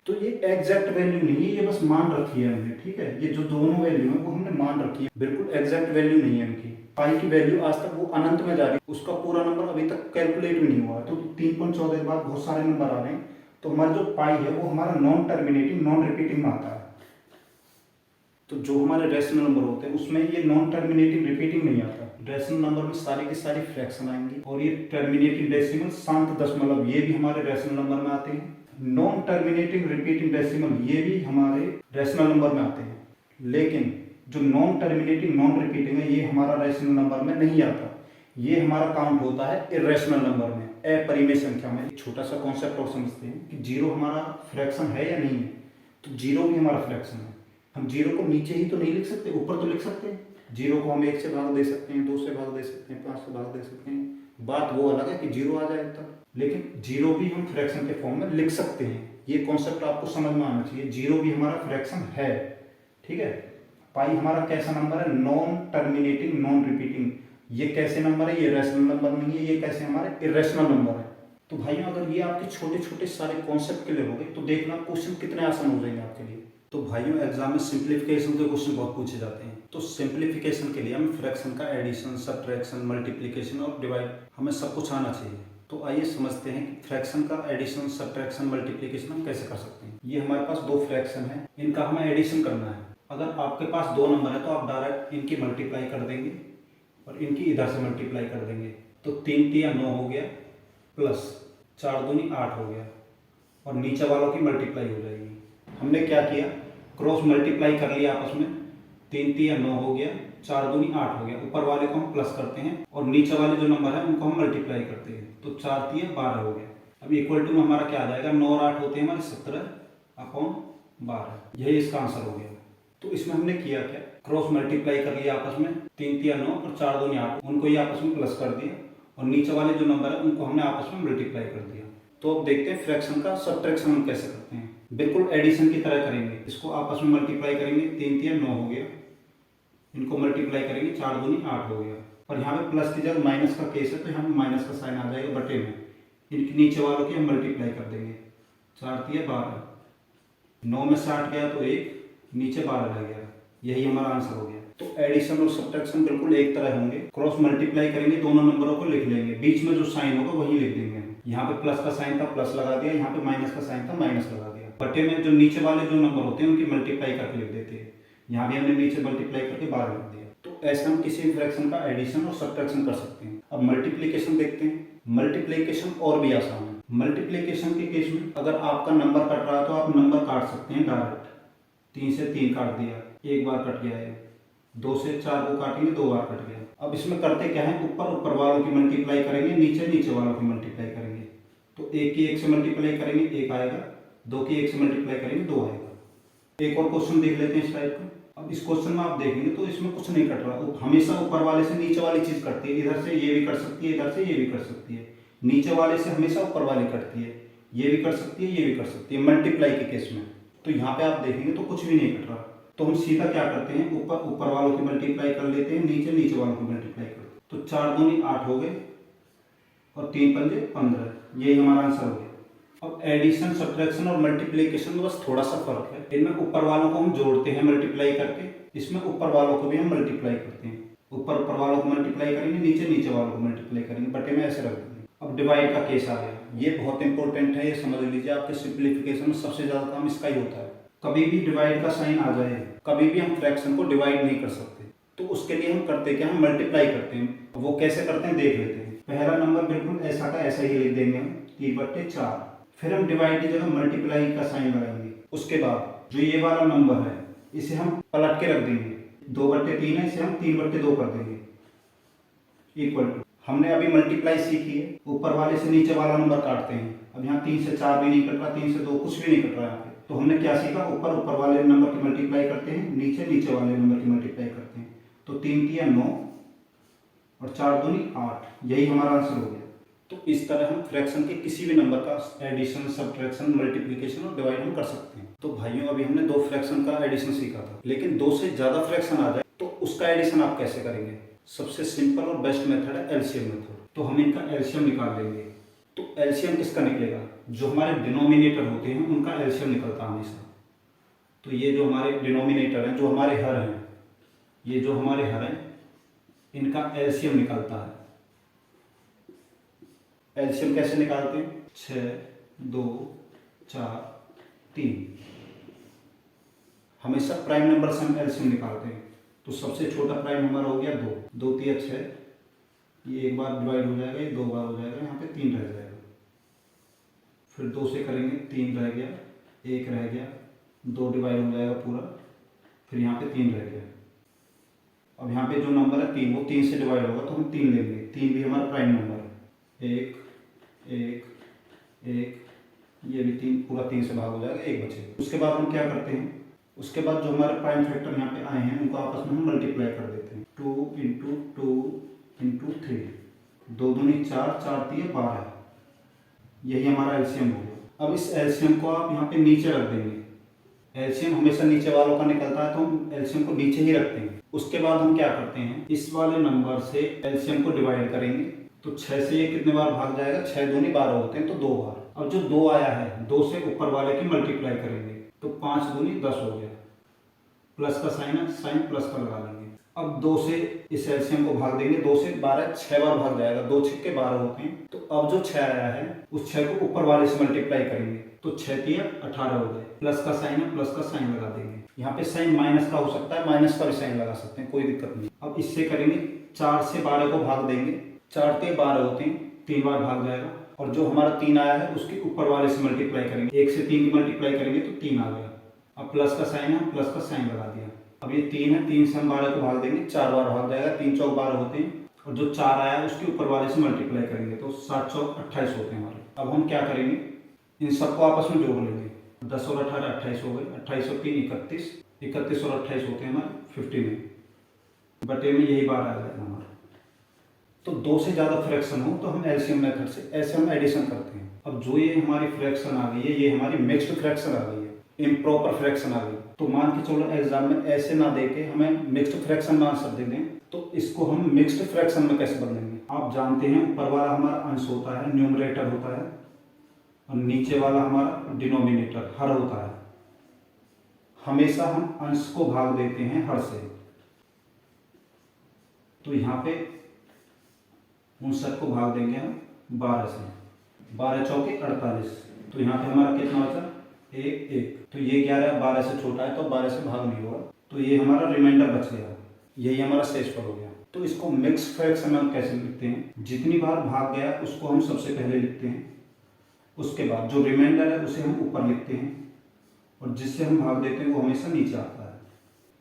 तो ये एग्जैक्ट वैल्यू नहीं है, ये बस मान रखी है हमने, ठीक है। ये जो दोनों वैल्यू है वो हमने मान रखी है, बिल्कुल एग्जैक्ट वैल्यू नहीं है इनकी। पाई की वैल्यू आज तक वो अनंत में जा रही है, उसका पूरा नंबर अभी तक कैलकुलेट भी नहीं हुआ है। तो 3.14 के बाद बहुत सारे नंबर आ रहे हैं, तो हमारा जो पाई है वो हमारा नॉन टर्मिनेटिंग नॉन रिपीटिंग में आता है। तो जो हमारे रेशनल नंबर होते हैं उसमें ये नॉन टर्मिनेटिंग रिपीटिंग नहीं आता। रेशनल नंबर में सारी की सारी फ्रैक्शन आएंगी, और ये टर्मिनेटिंग डेसिमल शांत दशमलव ये भी हमारे रेशनल नंबर में आते हैं। नॉन टर्मिनेटिंग रिपीटिंग डेसिमल ये भी हमारे रेशनल नंबर में आते हैं, लेकिन जो नॉन टर्मिनेटिंग नॉन रिपीटिंग है ये हमारा रेशनल नंबर में नहीं आता। ये हमारा काउंट होता है इरेशनल नंबर में, अपरिमेय संख्या में। छोटा सा कॉन्सेप्ट और समझते हैं कि जीरो हमारा फ्रैक्शन है या नहीं है। तो जीरो भी हमारा फ्रैक्शन है। हम जीरो को नीचे ही तो नहीं लिख सकते, ऊपर तो लिख सकते हैं। जीरो को हम 1 से भाग दे सकते हैं, 2 से भाग दे सकते हैं, 5 से भाग दे सकते हैं। बात वो अलग है कि जीरो आ जाए तब, लेकिन जीरो भी हम फ्रैक्शन के फॉर्म में लिख सकते हैं। ये कॉन्सेप्ट आपको समझ में आना चाहिए। जीरो भी हमारा फ्रैक्शन है, ठीक है। पाई हमारा कैसा नंबर है? Non terminating non repeating. ये कैसे नंबर है? ये रेशनल नंबर नहीं है। ये कैसे हमारे इरेशनल नंबर है। तो भाइयों अगर ये आपके छोटे छोटे सारे कॉन्सेप्ट क्लियर हो गए तो देखना क्वेश्चन कितने आसान हो जाएंगे आपके लिए। तो भाइयों एग्जाम में सिंप्लीफिकेशन के क्वेश्चन बहुत पूछे जाते हैं। तो सिंप्लीफिकेशन के लिए हमें फ्रैक्शन का एडिशन, सब्ट्रैक्शन, मल्टीप्लिकेशन और डिवाइड हमें सब कुछ आना चाहिए। तो आइए समझते हैं कि फ्रैक्शन का एडिशन, सब्ट्रैक्शन, मल्टीप्लिकेशन हम कैसे कर सकते हैं। ये हमारे पास दो फ्रैक्शन है, इनका हमें एडिशन करना है। अगर आपके पास दो नंबर है तो आप डायरेक्ट इनकी मल्टीप्लाई कर देंगे और इनकी इधर से मल्टीप्लाई कर देंगे। तो 3 3 9 हो गया, प्लस 4 दूनी 8 हो गया, और नीचे वालों की मल्टीप्लाई हो जाएगी। हमने क्या किया? क्रॉस मल्टीप्लाई कर लिया आपस में। 3 3 9 हो गया, 4 दूनी 8 हो गया। ऊपर वाले को हम प्लस करते हैं और नीचे वाले जो नंबर है उनको हम मल्टीप्लाई करते हैं। तो 4 3 12 हो गया। अब इक्वल टू में हमारा क्या आ जाएगा? 9 और 8 होते हैं हमारे 17/12। यही इसका आंसर हो गया। तो इसमें हमने किया क्या? क्रॉस मल्टीप्लाई कर लिया आपस में। 3 3 9 और 4 दूनी 8, उनको ही आपस में प्लस कर दिया, और नीचे वाले जो नंबर है उनको हमने आपस में मल्टीप्लाई कर दिया। तो अब देखते हैं फ्रैक्शन का सब्ट्रैक्शन हम कैसे करते हैं। बिल्कुल एडिशन की तरह करेंगे। इसको आपस में मल्टीप्लाई करेंगे, 3 3 9 हो गया, इनको मल्टीप्लाई करेंगे, 4 दूनी 8 हो गया। और यहाँ पे प्लस की जगह माइनस का केस है तो यहाँ पे माइनस का साइन आ जाएगा बटे में। इनके नीचे वालों की हम मल्टीप्लाई कर देंगे। 4 3 12, 9 में 60 गया तो 1, नीचे 12 रह गया। यही हमारा आंसर हो गया। तो एडिशन और सब्ट्रैक्शन बिल्कुल एक तरह होंगे। क्रॉस मल्टीप्लाई करेंगे, दोनों नंबरों को लिख लेंगे, बीच में जो साइन होगा वही लिख देंगे। यहाँ पे प्लस का साइन था, प्लस लगा दिया, यहाँ पे माइनस का साइन था, माइनस लगा दिया। बटे में जो नीचे वाले जो नंबर होते हैं उनकी मल्टीप्लाई करके लिख देते हैं। यहाँ भी हमने नीचे मल्टीप्लाई करके 12 लिख दिया। तो ऐसे हम किसी भी फ्रैक्शन का एडिशन और सब्ट्रैक्शन कर सकते हैं। अब मल्टीप्लिकेशन देखते हैं। मल्टीप्लिकेशन और भी आसान है। मल्टीप्लिकेशन के केस में अगर आपका नंबर कट रहा है तो आप नंबर काट सकते हैं डायरेक्ट। 3 से 3 काट दिया, एक बार कट गया है। 2 से 4 को काटेंगे, 2 बार कट गया। अब इसमें करते क्या है? ऊपर वालों की मल्टीप्लाई करेंगे, नीचे वालों की मल्टीप्लाई करेंगे। तो 1 की 1 से मल्टीप्लाई करेंगे, 1 आएगा। 2 की 1 से मल्टीप्लाई करेंगे, 2 आएगा। एक और क्वेश्चन देख लेते हैं इस टाइप का। अब इस क्वेश्चन में आप देखेंगे तो इसमें कुछ नहीं कट रहा, वो हमेशा ऊपर वाले से नीचे वाली चीज कटती है। इधर से ये भी कट सकती है, इधर से ये भी कट सकती है। नीचे वाले से हमेशा ऊपर वाली कटती है, ये भी कर सकती है, ये भी कर सकती है मल्टीप्लाई के केस में। तो यहाँ पे आप देखेंगे तो कुछ भी नहीं कट रहा, तो हम सीधा क्या करते हैं, ऊपर वालों की मल्टीप्लाई कर लेते हैं, नीचे वालों की मल्टीप्लाई कर। तो 4 दूनी 8 हो गए और 3 पंजे 15, यही हमारा आंसर हो गया। अब एडिशन, सब्ट्रैक्शन और मल्टीप्लिकेशन में बस थोड़ा सा फर्क है। इनमें ऊपर वालों को हम जोड़ते हैं मल्टीप्लाई करके, इसमें ऊपर वालों को भी हम मल्टीप्लाई करते हैं। ऊपर वालों को मल्टीप्लाई करेंगे, नीचे वालों को मल्टीप्लाई करेंगे, बटे में ऐसे रख देंगे। अब डिवाइड का केस आ गया, ये बहुत इंपॉर्टेंट है, ये समझ लीजिए। आपके सिंप्लीफिकेशन में सबसे ज्यादा काम इसका ही होता है। कभी भी डिवाइड का साइन आ जाए, कभी भी हम फ्रैक्शन को डिवाइड नहीं कर सकते, तो उसके लिए हम करते क्या, हम मल्टीप्लाई करते हैं। वो कैसे करते हैं देख लेते हैं। पहला नंबर बिल्कुल ऐसा का ऐसा ही लिख देंगे हम, 3/4। फिर हम डिवाइड की जगह मल्टीप्लाई का साइन लगाएंगे। उसके बाद जो ये वाला नंबर है इसे हम पलट के रख देंगे, 2/3 है, इसे हम 3/2 कर देंगे, इक्वल टू। हमने अभी मल्टीप्लाई सीखी है, ऊपर वाले से नीचे वाला नंबर काटते हैं। अब यहाँ 3 से 4 भी नहीं कट रहा, 3 से 2 कुछ भी नहीं कट रहा यहाँ पे। तो हमने क्या सीखा, ऊपर वाले नंबर की मल्टीप्लाई करते हैं, नीचे वाले नंबर की मल्टीप्लाई करते हैं। तो 3 तिया 9 और 4 दूनी 8, यही हमारा आंसर हो गया। तो इस तरह हम फ्रैक्शन के किसी भी नंबर का एडिशन, सब्ट्रैक्शन, मल्टीप्लिकेशन और डिवाइड हम कर सकते हैं। तो भाइयों अभी हमने 2 फ्रैक्शन का एडिशन सीखा था, लेकिन 2 से ज्यादा फ्रैक्शन आ जाए तो उसका एडिशन आप कैसे करेंगे। सबसे सिंपल और बेस्ट मेथड है एलसीएम मेथड। तो हम इनका एलसीएम निकाल लेंगे। तो एलसीएम किसका निकलेगा, जो हमारे डिनोमिनेटर होते हैं उनका एलसीएम निकलता है हमेशा। तो ये जो हमारे डिनोमिनेटर हैं, जो हमारे हर हैं, ये जो हमारे हर हैं, इनका एलसीएम निकलता है। एलसीएम कैसे निकालते हैं, 6, 2, 4, 3। हमेशा प्राइम नंबर से हम एलसीएम निकालते हैं। तो सबसे छोटा प्राइम नंबर हो गया 2, 2 तिया 6, ये एक बार डिवाइड हो जाएगा, ये 2 बार हो जाएगा, यहाँ पे 3 रह जाएगा। फिर 2 से करेंगे, 3 रह गया, 1 रह गया, 2 डिवाइड हो जाएगा पूरा, फिर यहाँ पे 3 रह गया। अब यहाँ पे जो नंबर है 3, वो 3 से डिवाइड होगा तो हम 3 लेंगे। 3 भी हमारा प्राइम नंबर है, 1, 1, 1, ये भी 3, पूरा 3 से भाग हो जाएगा, 1 बचेगा। उसके बाद हम क्या करते हैं, उसके बाद जो हमारे प्राइम फैक्टर यहाँ पे आए हैं उनको आपस में हम मल्टीप्लाई कर देते हैं। 2 × 2 × 3, 2 दूनी 4, 4 तिया 12, यही हमारा एलसीएम हो गया। अब इस एलसीएम को आप यहाँ पे नीचे रख देंगे। एलसीएम हमेशा नीचे वालों का निकलता है, तो हम एलसीएम को नीचे ही रखते हैं। उसके बाद हम क्या करते हैं, इस वाले नंबर से एलसीएम को डिवाइड करेंगे। तो 6 से ये कितने बार भाग जाएगा, 6 दूनी 12 होते हैं, तो 2 बार। अब जो 2 आया है, 2 से ऊपर वाले की मल्टीप्लाई करेंगे, तो 5 दूनी 10 हो गया। प्लस का साइन है, साइन प्लस का लगा लेंगे। अब 2 से इस एलसीएम को भाग देंगे, 2 से 12, 6 बार भाग जाएगा, 2 6 के 12 होते हैं। तो अब जो 6 आया है उस 6 को ऊपर वाले से मल्टीप्लाई करेंगे, तो 6 तिया 18 हो गए। प्लस का साइन है, प्लस का साइन लगा देंगे। यहाँ पे साइन माइनस का हो सकता है, माइनस का भी साइन लगा सकते हैं, कोई दिक्कत नहीं। अब इससे करेंगे, 4 से 12 को भाग देंगे, 4 तिया 12 होते हैं, 3 बार भाग जाएगा। और जो हमारा 3 आया है उसके ऊपर वाले से मल्टीप्लाई करेंगे, 1 से 3 की मल्टीप्लाई करेंगे तो 3 आ गया। अब प्लस का साइन है, प्लस का साइन लगा दिया। अब ये 3 है, 3 से हम 12 को भाग देंगे, 4 बार भाग जाएगा, 3 चौक 12 होते हैं। और जो 4 आया है उसके ऊपर वाले से मल्टीप्लाई करेंगे, तो 7 चौक 28 होते हैं हमारे। अब हम क्या करेंगे, इन सबको आपस में जोड़ लेंगे। 10 और 18 28 हो गए, 28 और 3 31, 31 और 28 होते हैं हमारे 59, बटे में यही बार आ जाएगा हमारा। तो 2 से ज़्यादा फ्रैक्शन हो तो हम एलसीएम मेथड से ऐसे हम एडिशन करते हैं। अब जो ये हमारी फ्रैक्शन आ गई है, ये हमारी मिक्स्ड फ्रैक्शन आ गई है, इम्प्रॉपर फ्रैक्शन आ गई। तो मान के चलो एग्जाम में ऐसे ना देके हमें मिक्स्ड फ्रैक्शन में आंसर दे दें, तो इसको हम मिक्स्ड फ्रैक्शन में कैसे बदलेंगे। आप जानते हैं ऊपर वाला हमारा अंश होता है, न्यूमरेटर होता है, और नीचे वाला हमारा डिनोमिनेटर हर होता है। हमेशा हम अंश को भाग देते हैं हर से। तो यहाँ पे 59 को भाग देंगे हम 12 से, 12 चौके 48। तो यहाँ पे हमारा कितना बचा, 1 1। तो ये 11 12 से छोटा है, तो 12 से भाग नहीं हुआ, तो ये हमारा रिमाइंडर बच गया, यही हमारा शेषफल हो गया। तो इसको मिक्स फ्रैक्शन में हम कैसे लिखते हैं, जितनी बार भाग गया उसको हम सबसे पहले लिखते हैं, उसके बाद जो रिमाइंडर है उसे हम ऊपर लिखते हैं, और जिससे हम भाग देते हैं वो हमेशा नीचे आता है।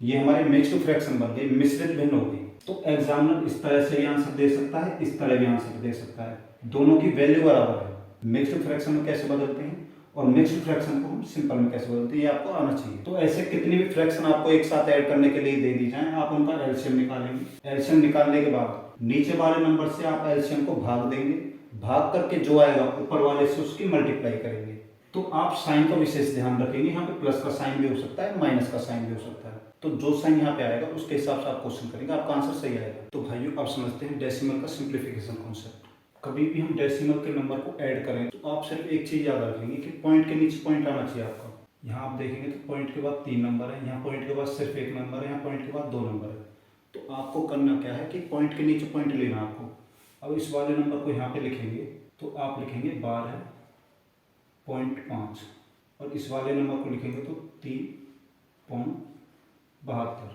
ये हमारे मिक्स्ड फ्रैक्शन बन गई, मिश्रित भिन्न हो गई। तो एग्जामिनर इस तरह से भी आंसर दे सकता है, इस तरह भी आंसर दे सकता है, दोनों की वैल्यू बराबर है। मिक्स्ड फ्रैक्शन में कैसे बदलते हैं, और मिक्स्ड फ्रैक्शन को हम सिंपल में कैसे बोलते हैं, ये आपको आना चाहिए। तो ऐसे कितनी भी फ्रैक्शन आपको एक साथ ऐड करने के लिए दे दी जाए, आप उनका एलसीएम निकालेंगे। एलसीएम निकालने के बाद नीचे वाले नंबर से आप एलसीएम को भाग देंगे, भाग करके जो आएगा ऊपर वाले से उसकी मल्टीप्लाई करेंगे। तो आप साइन का विशेष ध्यान रखेंगे, यहाँ पे प्लस का साइन भी हो सकता है, माइनस का साइन भी हो सकता है। तो जो साइन यहाँ पे आएगा उसके हिसाब से आप क्वेश्चन करेंगे, आपका आंसर सही आएगा। तो भाइयों अब समझते हैं डेसिमल का सिंप्लीफिकेशन कॉन्सेप्ट। कभी भी हम डेसिमल के नंबर को ऐड करें तो आप सिर्फ एक चीज याद रखेंगे कि पॉइंट के नीचे पॉइंट आना चाहिए आपका। यहाँ आप देखेंगे तो पॉइंट के बाद 3 नंबर है, यहाँ पॉइंट के बाद सिर्फ 1 नंबर है, यहाँ पॉइंट के बाद 2 नंबर है। तो आपको करना क्या है कि पॉइंट के नीचे पॉइंट लेना आपको। अब इस वाले नंबर को यहाँ पे लिखेंगे तो आप लिखेंगे 12.5 और इस वाले नंबर को लिखेंगे तो 3.72।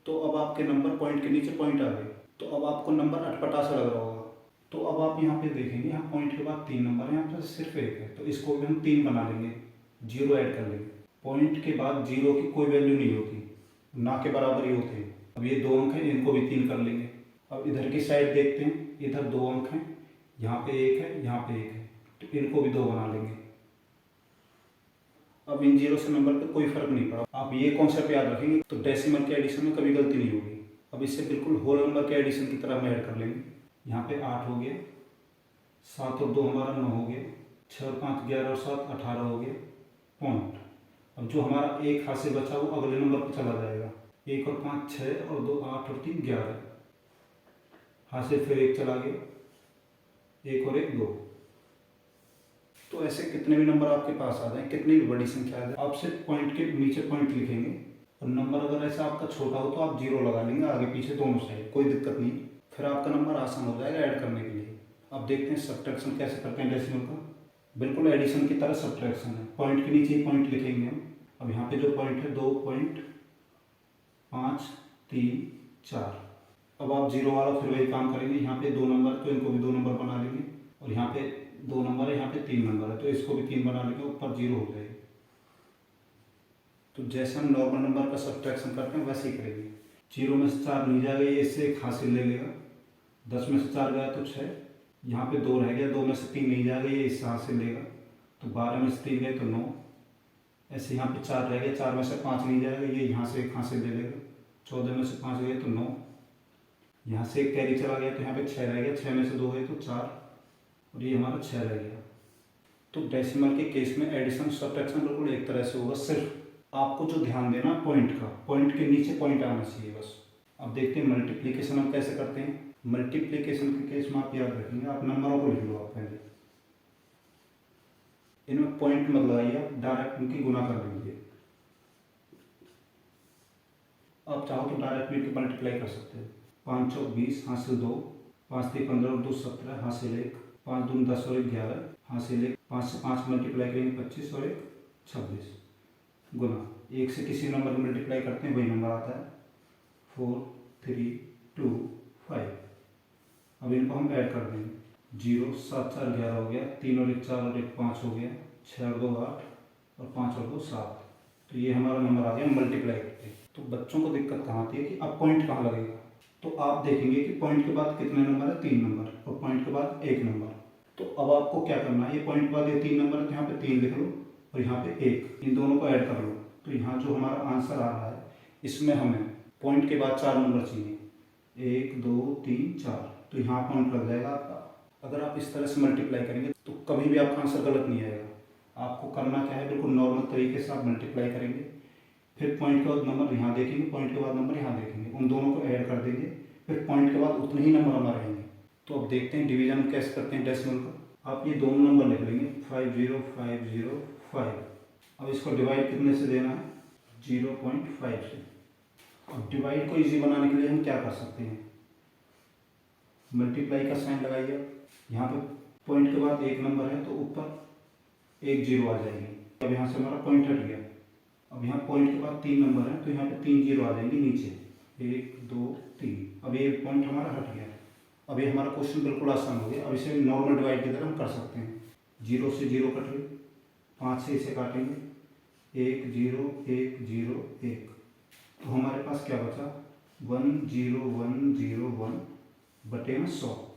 तो अब आपके नंबर पॉइंट के नीचे पॉइंट आ गए। तो अब आपको नंबर अटपटा सा लग रहा होगा। तो अब आप यहाँ पे देखेंगे, यहाँ पॉइंट के बाद 3 नंबर है, यहाँ पे सिर्फ 1 है, तो इसको भी हम 3 बना लेंगे, 0 ऐड कर लेंगे। पॉइंट के बाद 0 की कोई वैल्यू नहीं होती, ना के बराबर ही होते हैं। अब ये 2 अंक हैं, इनको भी 3 कर लेंगे। अब इधर की साइड देखते हैं, इधर 2 अंक हैं, यहाँ पे 1 है, यहाँ पे 1 है, तो इनको भी 2 बना लेंगे। अब इन 0 से नंबर पे कोई फर्क नहीं पड़ा। आप ये कॉन्सेप्ट याद रखेंगे तो डेसिमल के एडिशन में कभी गलती नहीं होगी। अब इससे बिल्कुल होल नंबर के एडिशन की तरह हम ऐड कर लेंगे। यहाँ पे 8 हो गया, 7 और 2 हमारा 9 हो गया, 6 और 5 11 और 7 18 हो गया पॉइंट। अब जो हमारा एक हाथ से बचा वो अगले नंबर पर चला जाएगा। 1 और 5 6 और 2 8 और 3 11, हाथ से फिर 1 चला गया, 1 और 1 2। तो ऐसे कितने भी नंबर आपके पास आ जाए, कितनी भी बड़ी संख्या आ जाए, आप सिर्फ पॉइंट के नीचे पॉइंट लिखेंगे। और नंबर अगर ऐसा आपका छोटा हो तो आप 0 लगा लेंगे आगे पीछे दोनों साइड, कोई दिक्कत नहीं। फिर आपका नंबर आसान हो जाएगा ऐड करने के लिए। अब देखते हैं सब्ट्रैक्शन कैसे करते हैं डेसिमल का। बिल्कुल एडिशन की तरह सब्ट्रैक्शन है, पॉइंट के नीचे ही पॉइंट लिखेंगे हम। अब यहाँ पे जो पॉइंट है 2.534। अब आप 0 वाला फिर वही काम करेंगे, यहाँ पे 2 नंबर तो इनको भी 2 नंबर बना लेंगे, और यहाँ पे 2 नंबर है, यहाँ पे 3 नंबर है, तो इसको भी 3 बना लेंगे, ऊपर 0 हो जाएगा। तो जैसे हम नॉर्मल नंबर का सब्ट्रैक्शन करते हैं वैसे ही करेंगे। 0 में से 4 नहीं जाएगा, ये इससे 1 हासिल ले लेगा। 10 में से 4 गया तो 6, यहाँ पे 2 रह गया, 2 में से 3 नहीं जाएगा, ये इससे हासिल लेगा। तो 12 में से 3 गए तो 9, ऐसे यहाँ पे 4 रह गया, 4 में से 5 नहीं जाएगा, ये यहाँ से 1 हासिल ले लेगा। 14 में से 5 गए तो 9, यहाँ से 1 कैरी चला गया तो यहाँ पे 6 रह गया, 6 में से 2 गए तो 4, और ये हमारा 6 रह गया। तो डेसिमल के केस में एडिशन सब्ट्रैक्शन बिल्कुल एक तरह से होगा, सिर्फ आपको जो ध्यान देना पॉइंट का, पॉइंट के नीचे पॉइंट आना चाहिए बस। अब देखते हैं मल्टीप्लिकेशन हम कैसे करते हैं। मल्टीप्लिकेशन के केस में आप याद रखेंगे, आप नंबरों को लिख लो आप पहले, इनमें पॉइंट मत लगाइए, आप डायरेक्ट इनकी गुना कर दीजिए। आप चाहो तो डायरेक्ट भी इनकी मल्टीप्लाई कर सकते हैं। 5 चौक 20 हासिल 2, 5 3 15 और 2 17 हासिल 1, 5 दूनी 10 और 1 11 हासिल 1, 5 से 5 मल्टीप्लाई करेंगे 25 और 1 26 गुना 1 से किसी नंबर को मल्टीप्लाई करते हैं वही नंबर आता है 4 3 2 5। अब इनको हम ऐड कर देंगे। 0 7 4 11 हो गया, 3 और 1 4 और 1 5 हो गया, 6 और 2 8 और 5 और 2 7। तो ये हमारा नंबर आ गया मल्टीप्लाई करके। तो बच्चों को दिक्कत कहाँ आती है कि अब पॉइंट कहाँ लगेगा। तो आप देखेंगे कि पॉइंट के बाद कितने नंबर है, 3 नंबर, और पॉइंट के बाद 1 नंबर। तो अब आपको क्या करना है, ये पॉइंट के बाद ये 3 नंबर है तो यहाँ पे 3 लिख लो और यहाँ पे 1, इन दोनों को ऐड कर लो। तो यहाँ जो हमारा आंसर आ रहा है इसमें हमें पॉइंट के बाद 4 नंबर चाहिए, 1 2 3 4, तो यहाँ पॉइंट लग जाएगा आपका। अगर आप इस तरह से मल्टीप्लाई करेंगे तो कभी भी आपका आंसर गलत नहीं आएगा। आपको करना क्या है, बिल्कुल नॉर्मल तरीके से आप मल्टीप्लाई करेंगे, फिर पॉइंट के बाद नंबर यहाँ देखेंगे, पॉइंट के बाद नंबर यहाँ देखेंगे, उन दोनों को ऐड कर देंगे, फिर पॉइंट के बाद उतने ही नंबर हमारे रहेंगे। तो अब देखते हैं डिवीजन कैसे करते हैं डेसिमल का। आप ये दोनों नंबर लिख लेंगे 50505। अब इसको डिवाइड कितने से देना है, 0.5 से। अब डिवाइड को इजी बनाने के लिए हम क्या कर सकते हैं, मल्टीप्लाई का साइन लगाइए। यहाँ पे पॉइंट के बाद 1 नंबर है तो ऊपर 1 0 आ जाएगी। अब यहाँ से हमारा पॉइंट हट गया। अब यहाँ पॉइंट के बाद 3 नंबर है तो यहाँ पे 3 0 आ जाएंगे नीचे, 1 2 3। अब ये पॉइंट हमारा हट गया। अब ये हमारा क्वेश्चन बिल्कुल आसान हो गया। अब इसे नॉर्मल डिवाइड की तरह हम कर सकते हैं। 0 से 0 कट गए, 5 से इसे काटेंगे, 1 0 1 0 1, तो हमारे पास क्या बचा, 10101 बटे में 100।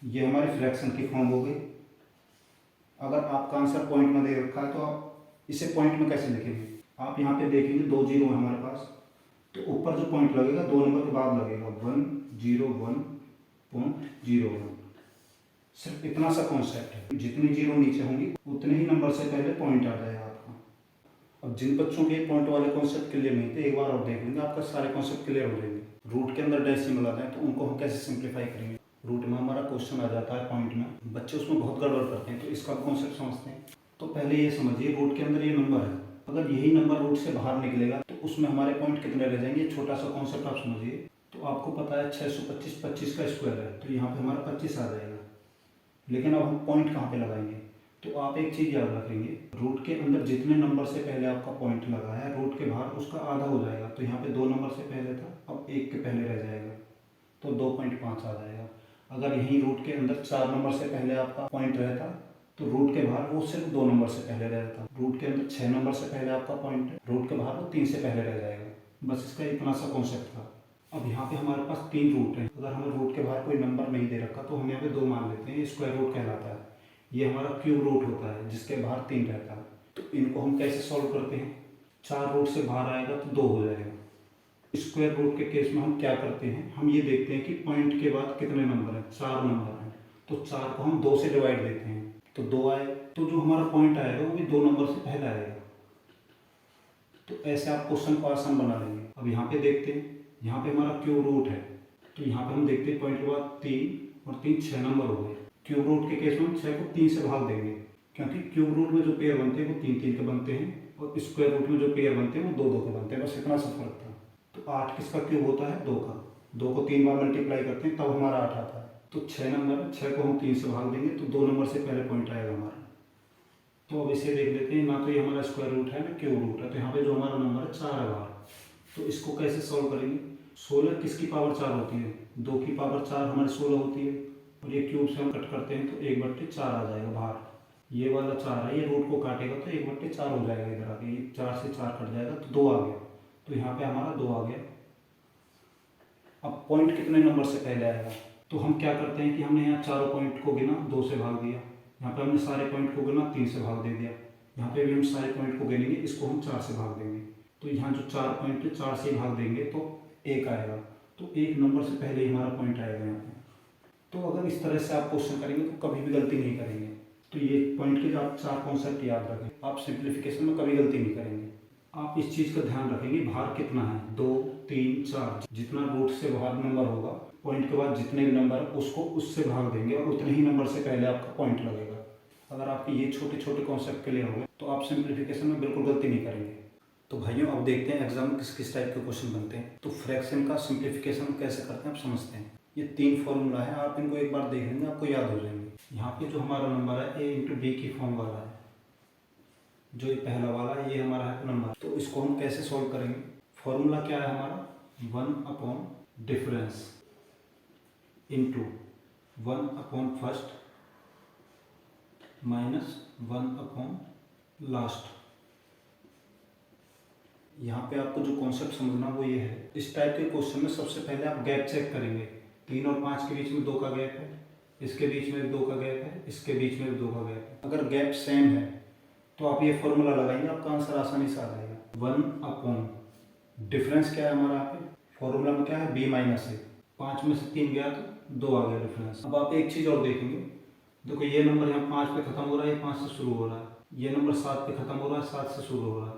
ये हमारे फ्रैक्शन की फॉर्म हो गई। अगर आपका आंसर पॉइंट में दे रखा है तो आप इसे पॉइंट में कैसे लिखेंगे? आप यहाँ पे देखेंगे 2 जीरो है हमारे पास, तो ऊपर जो पॉइंट लगेगा 2 नंबर के बाद लगेगा 101.01। सिर्फ इतना सा कॉन्सेप्ट है, जितनी जीरो नीचे होंगी उतने ही नंबर से पहले पॉइंट आ जाएगा आपका। अब जिन बच्चों के पॉइंट वाले कॉन्सेप्ट क्लियर नहीं थे, एक बार और देख लेंगे, आपका सारे कॉन्सेप्ट क्लियर हो जाएंगे। रूट के अंदर डेसिमल आते हैं तो उनको हम कैसे सिंप्लीफाई करेंगे? रूट में हमारा क्वेश्चन आ जाता है पॉइंट में, बच्चे उसमें बहुत गड़बड़ करते हैं, तो इसका कॉन्सेप्ट समझते हैं। तो पहले ये समझिए, रूट के अंदर ये नंबर है, अगर यही नंबर रूट से बाहर निकलेगा तो उसमें हमारे पॉइंट कितने रह जाएंगे? छोटा सा कॉन्सेप्ट आप समझिए। तो आपको पता है 625 25 का स्क्वायर है, तो यहाँ पे हमारा 25 आ जाएगा। लेकिन अब हम पॉइंट कहाँ पे लगाएंगे? तो आप एक चीज़ याद रखेंगे, रूट के अंदर जितने नंबर से पहले आपका पॉइंट लगा है, रूट के बाहर उसका आधा हो जाएगा। तो यहाँ पे 2 नंबर से पहले था, अब 1 के पहले रह जाएगा, तो 2.5 आ जाएगा। अगर यहीं रूट के अंदर 4 नंबर से पहले आपका पॉइंट रहता तो रूट के बाहर वो सिर्फ 2 नंबर से पहले रहता। रूट के अंदर 6 नंबर से पहले आपका पॉइंट है, रूट के बाहर वो 3 से पहले रह जाएगा। बस इसका इतना सा कॉन्सेप्ट था। अब यहाँ पे हमारे पास 3 रूट हैं, अगर हमें रूट के बाहर कोई नंबर नहीं दे रखा तो हम यहाँ पे 2 मान लेते हैं, ये स्क्वायर रूट कहलाता है। ये हमारा क्यूब रूट होता है जिसके बाहर 3 रहता है। तो इनको हम कैसे सॉल्व करते हैं? 4 रूट से बाहर आएगा तो 2 हो जाएगा। स्क्वायर रूट के केस में हम क्या करते हैं, हम ये देखते हैं कि पॉइंट के बाद कितने नंबर हैं, 4 नंबर हैं, तो 4 को हम 2 से डिवाइड देते हैं, तो 2 आए, तो जो हमारा पॉइंट आएगा वो भी 2 नंबर से पहले आएगा। तो ऐसे आप क्वेश्चन को आसान बना लेंगे। अब यहाँ पे देखते हैं, यहाँ पे हमारा क्यूब रूट है, तो यहाँ पे हम देखते हैं पॉइंट के बाद 3 और 3 6 नंबर हो गए। क्यूब रूट के केस में हम 6 को 3 से भाग देंगे, क्योंकि क्यूब रूट में जो पेयर बनते हैं वो 3 3 के बनते हैं, और स्क्वायर रूट में जो पेयर बनते हैं वो 2 2 के बनते हैं। बस इतना सा फर्क था। तो 8 किसका क्यूब होता है? 2 का। 2 को 3 बार मल्टीप्लाई करते हैं तब हमारा 8 आता है। तो 6 नंबर, 6 को हम 3 से भाग देंगे तो 2 नंबर से पहले पॉइंट आएगा हमारा। तो अब इसे देख लेते हैं, ना तो ये हमारा स्क्वायर रूट है ना क्यूब रूट है, तो यहाँ पे जो हमारा नंबर है 4 है बाहर। तो इसको कैसे सॉल्व करेंगे? 16 किसकी पावर 4 होती है? 2 की पावर 4 हमारे 16 होती है, और ये क्यूब से हम कट करते हैं तो 1/4 आ जाएगा बाहर। ये वाला 4 है, ये रूट को काटेगा तो 1/4 हो जाएगा इधर आके, ये 4 से 4 कट जाएगा तो 2 आ गया। तो यहाँ पे हमारा 2 आ गया। अब पॉइंट कितने नंबर से पहले आएगा? तो हम क्या करते हैं कि हमने यहाँ चारों पॉइंट को गिना, 2 से भाग दिया, यहाँ पे हमने सारे पॉइंट को गिना, 3 से भाग दे दिया, यहाँ पे भी हम सारे पॉइंट को गिनेंगे, इसको हम 4 से भाग देंगे। तो यहाँ जो 4 पॉइंट है 4 से भाग देंगे तो 1 आएगा, तो 1 नंबर से पहले ही हमारा पॉइंट आएगा यहाँ पे। तो अगर इस तरह से आप क्वेश्चन करेंगे तो कभी भी गलती नहीं करेंगे। तो ये पॉइंट के जो आप 4 कॉन्सेप्ट याद रखें, आप सिंप्लीफिकेशन में कभी गलती नहीं करेंगे। आप इस चीज़ का ध्यान रखेंगे, भार कितना है, 2 3 4, जितना रूट से बाहर नंबर होगा, पॉइंट के बाद जितने भी नंबर है उसको उससे भाग देंगे और उतने ही नंबर से पहले आपका पॉइंट लगेगा। अगर आपके ये छोटे छोटे कॉन्सेप्ट क्लियर हो गए तो आप सिंप्लीफिकेशन में बिल्कुल गलती नहीं करेंगे। तो भाइयों, अब देखते हैं एग्जाम में किस किस टाइप के क्वेश्चन बनते हैं। तो फ्रैक्शन का सिंप्लीफिकेशन कैसे करते हैं आप समझते हैं। ये 3 फॉर्मूला है, आप इनको एक बार देख लेंगे आपको याद हो जाएंगे। यहाँ पे जो हमारा नंबर है a इंटू बी की फॉर्म वाला है, जो ये पहला वाला है ये हमारा है नंबर। तो इसको हम कैसे सॉल्व करेंगे? फॉर्मूला क्या है हमारा? 1 difference into 1 first minus 1 last. यहाँ पे आपको जो कॉन्सेप्ट समझना वो ये है, इस टाइप के क्वेश्चन में सबसे पहले आप गैप चेक करेंगे। 3 और 5 के बीच में 2 का गैप है, इसके बीच में भी 2 का गैप है, इसके बीच में भी 2 का गैप है। अगर गैप सेम है तो आप ये फॉर्मूला लगाएंगे, आपका आंसर आसानी से आ जाएगा। 1 डिफरेंस क्या है हमारा यहाँ पे? फॉर्मूला में क्या है? b माइनस है, 5 में से 3 गया तो 2 आ गया डिफरेंस। अब आप एक चीज़ और देखेंगे, देखो ये नंबर यहाँ 5 पे खत्म हो रहा है, ये 5 से शुरू हो रहा है, ये नंबर 7 पे खत्म हो रहा है, 7 से शुरू हो रहा है,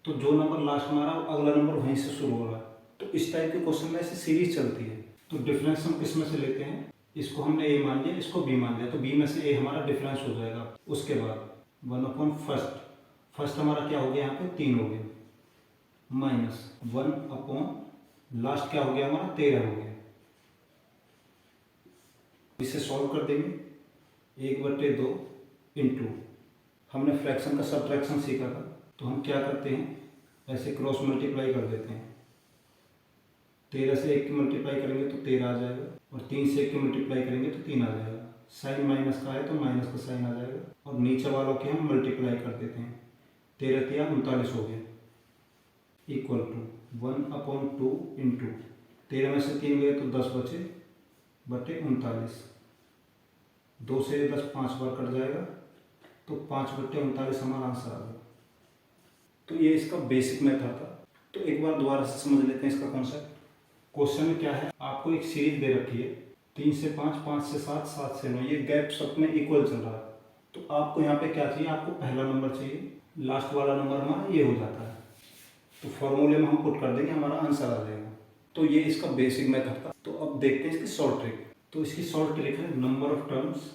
तो जो नंबर लास्ट में आ रहा है अगला नंबर वहीं से शुरू हो रहा है। तो इस टाइप के क्वेश्चन में ऐसी सीरीज चलती है। तो डिफरेंस हम किस में से लेते हैं? इसको हमने a मान लिया, इसको b मान लिया, तो b में से a हमारा डिफरेंस हो जाएगा। उसके बाद 1 फर्स्ट हमारा क्या हो गया? यहाँ पे 3 हो गया, माइनस 1 लास्ट क्या हो गया हमारा? 13 हो गया। इसे सॉल्व कर देंगे, 1/2 इंटू, हमने फ्रैक्शन का सब्ट्रैक्शन सीखा था, तो हम क्या करते हैं, ऐसे क्रॉस मल्टीप्लाई कर देते हैं। 13 से 1 की मल्टीप्लाई करेंगे तो 13 आ जाएगा, और 3 से 1 की मल्टीप्लाई करेंगे तो 3 आ जाएगा। साइन माइनस का है तो माइनस का साइन आ जाएगा, और नीचे वालों के हम मल्टीप्लाई कर देते हैं। 13 3 39 हो गया, इक्वल टू 1/2 इंटू 13 में से 3 गए तो 10 बचे, बटे 39, 2 से 10 5 बार कट जाएगा, तो 5/39 हमारा आंसर आ गया। तो ये इसका बेसिक मेथड था। तो एक बार दोबारा से समझ लेते हैं इसका कॉन्सेप्ट। क्वेश्चन में क्या है, आपको एक सीरीज दे रखी है 3 से 5, 5 से 7, 7 से 9, ये गैप सब में इक्वल चल रहा है। तो आपको यहाँ पे क्या चाहिए, आपको पहला नंबर चाहिए, लास्ट वाला नंबर हमारा ये हो जाता है। तो फॉर्मूले में हम पुट कर देंगे, हमारा आंसर आ जाएगा। तो ये इसका बेसिक मेथड था। तो अब देखते हैं इसकी शॉर्ट ट्रिक। तो इसकी शॉर्ट ट्रिक है number of terms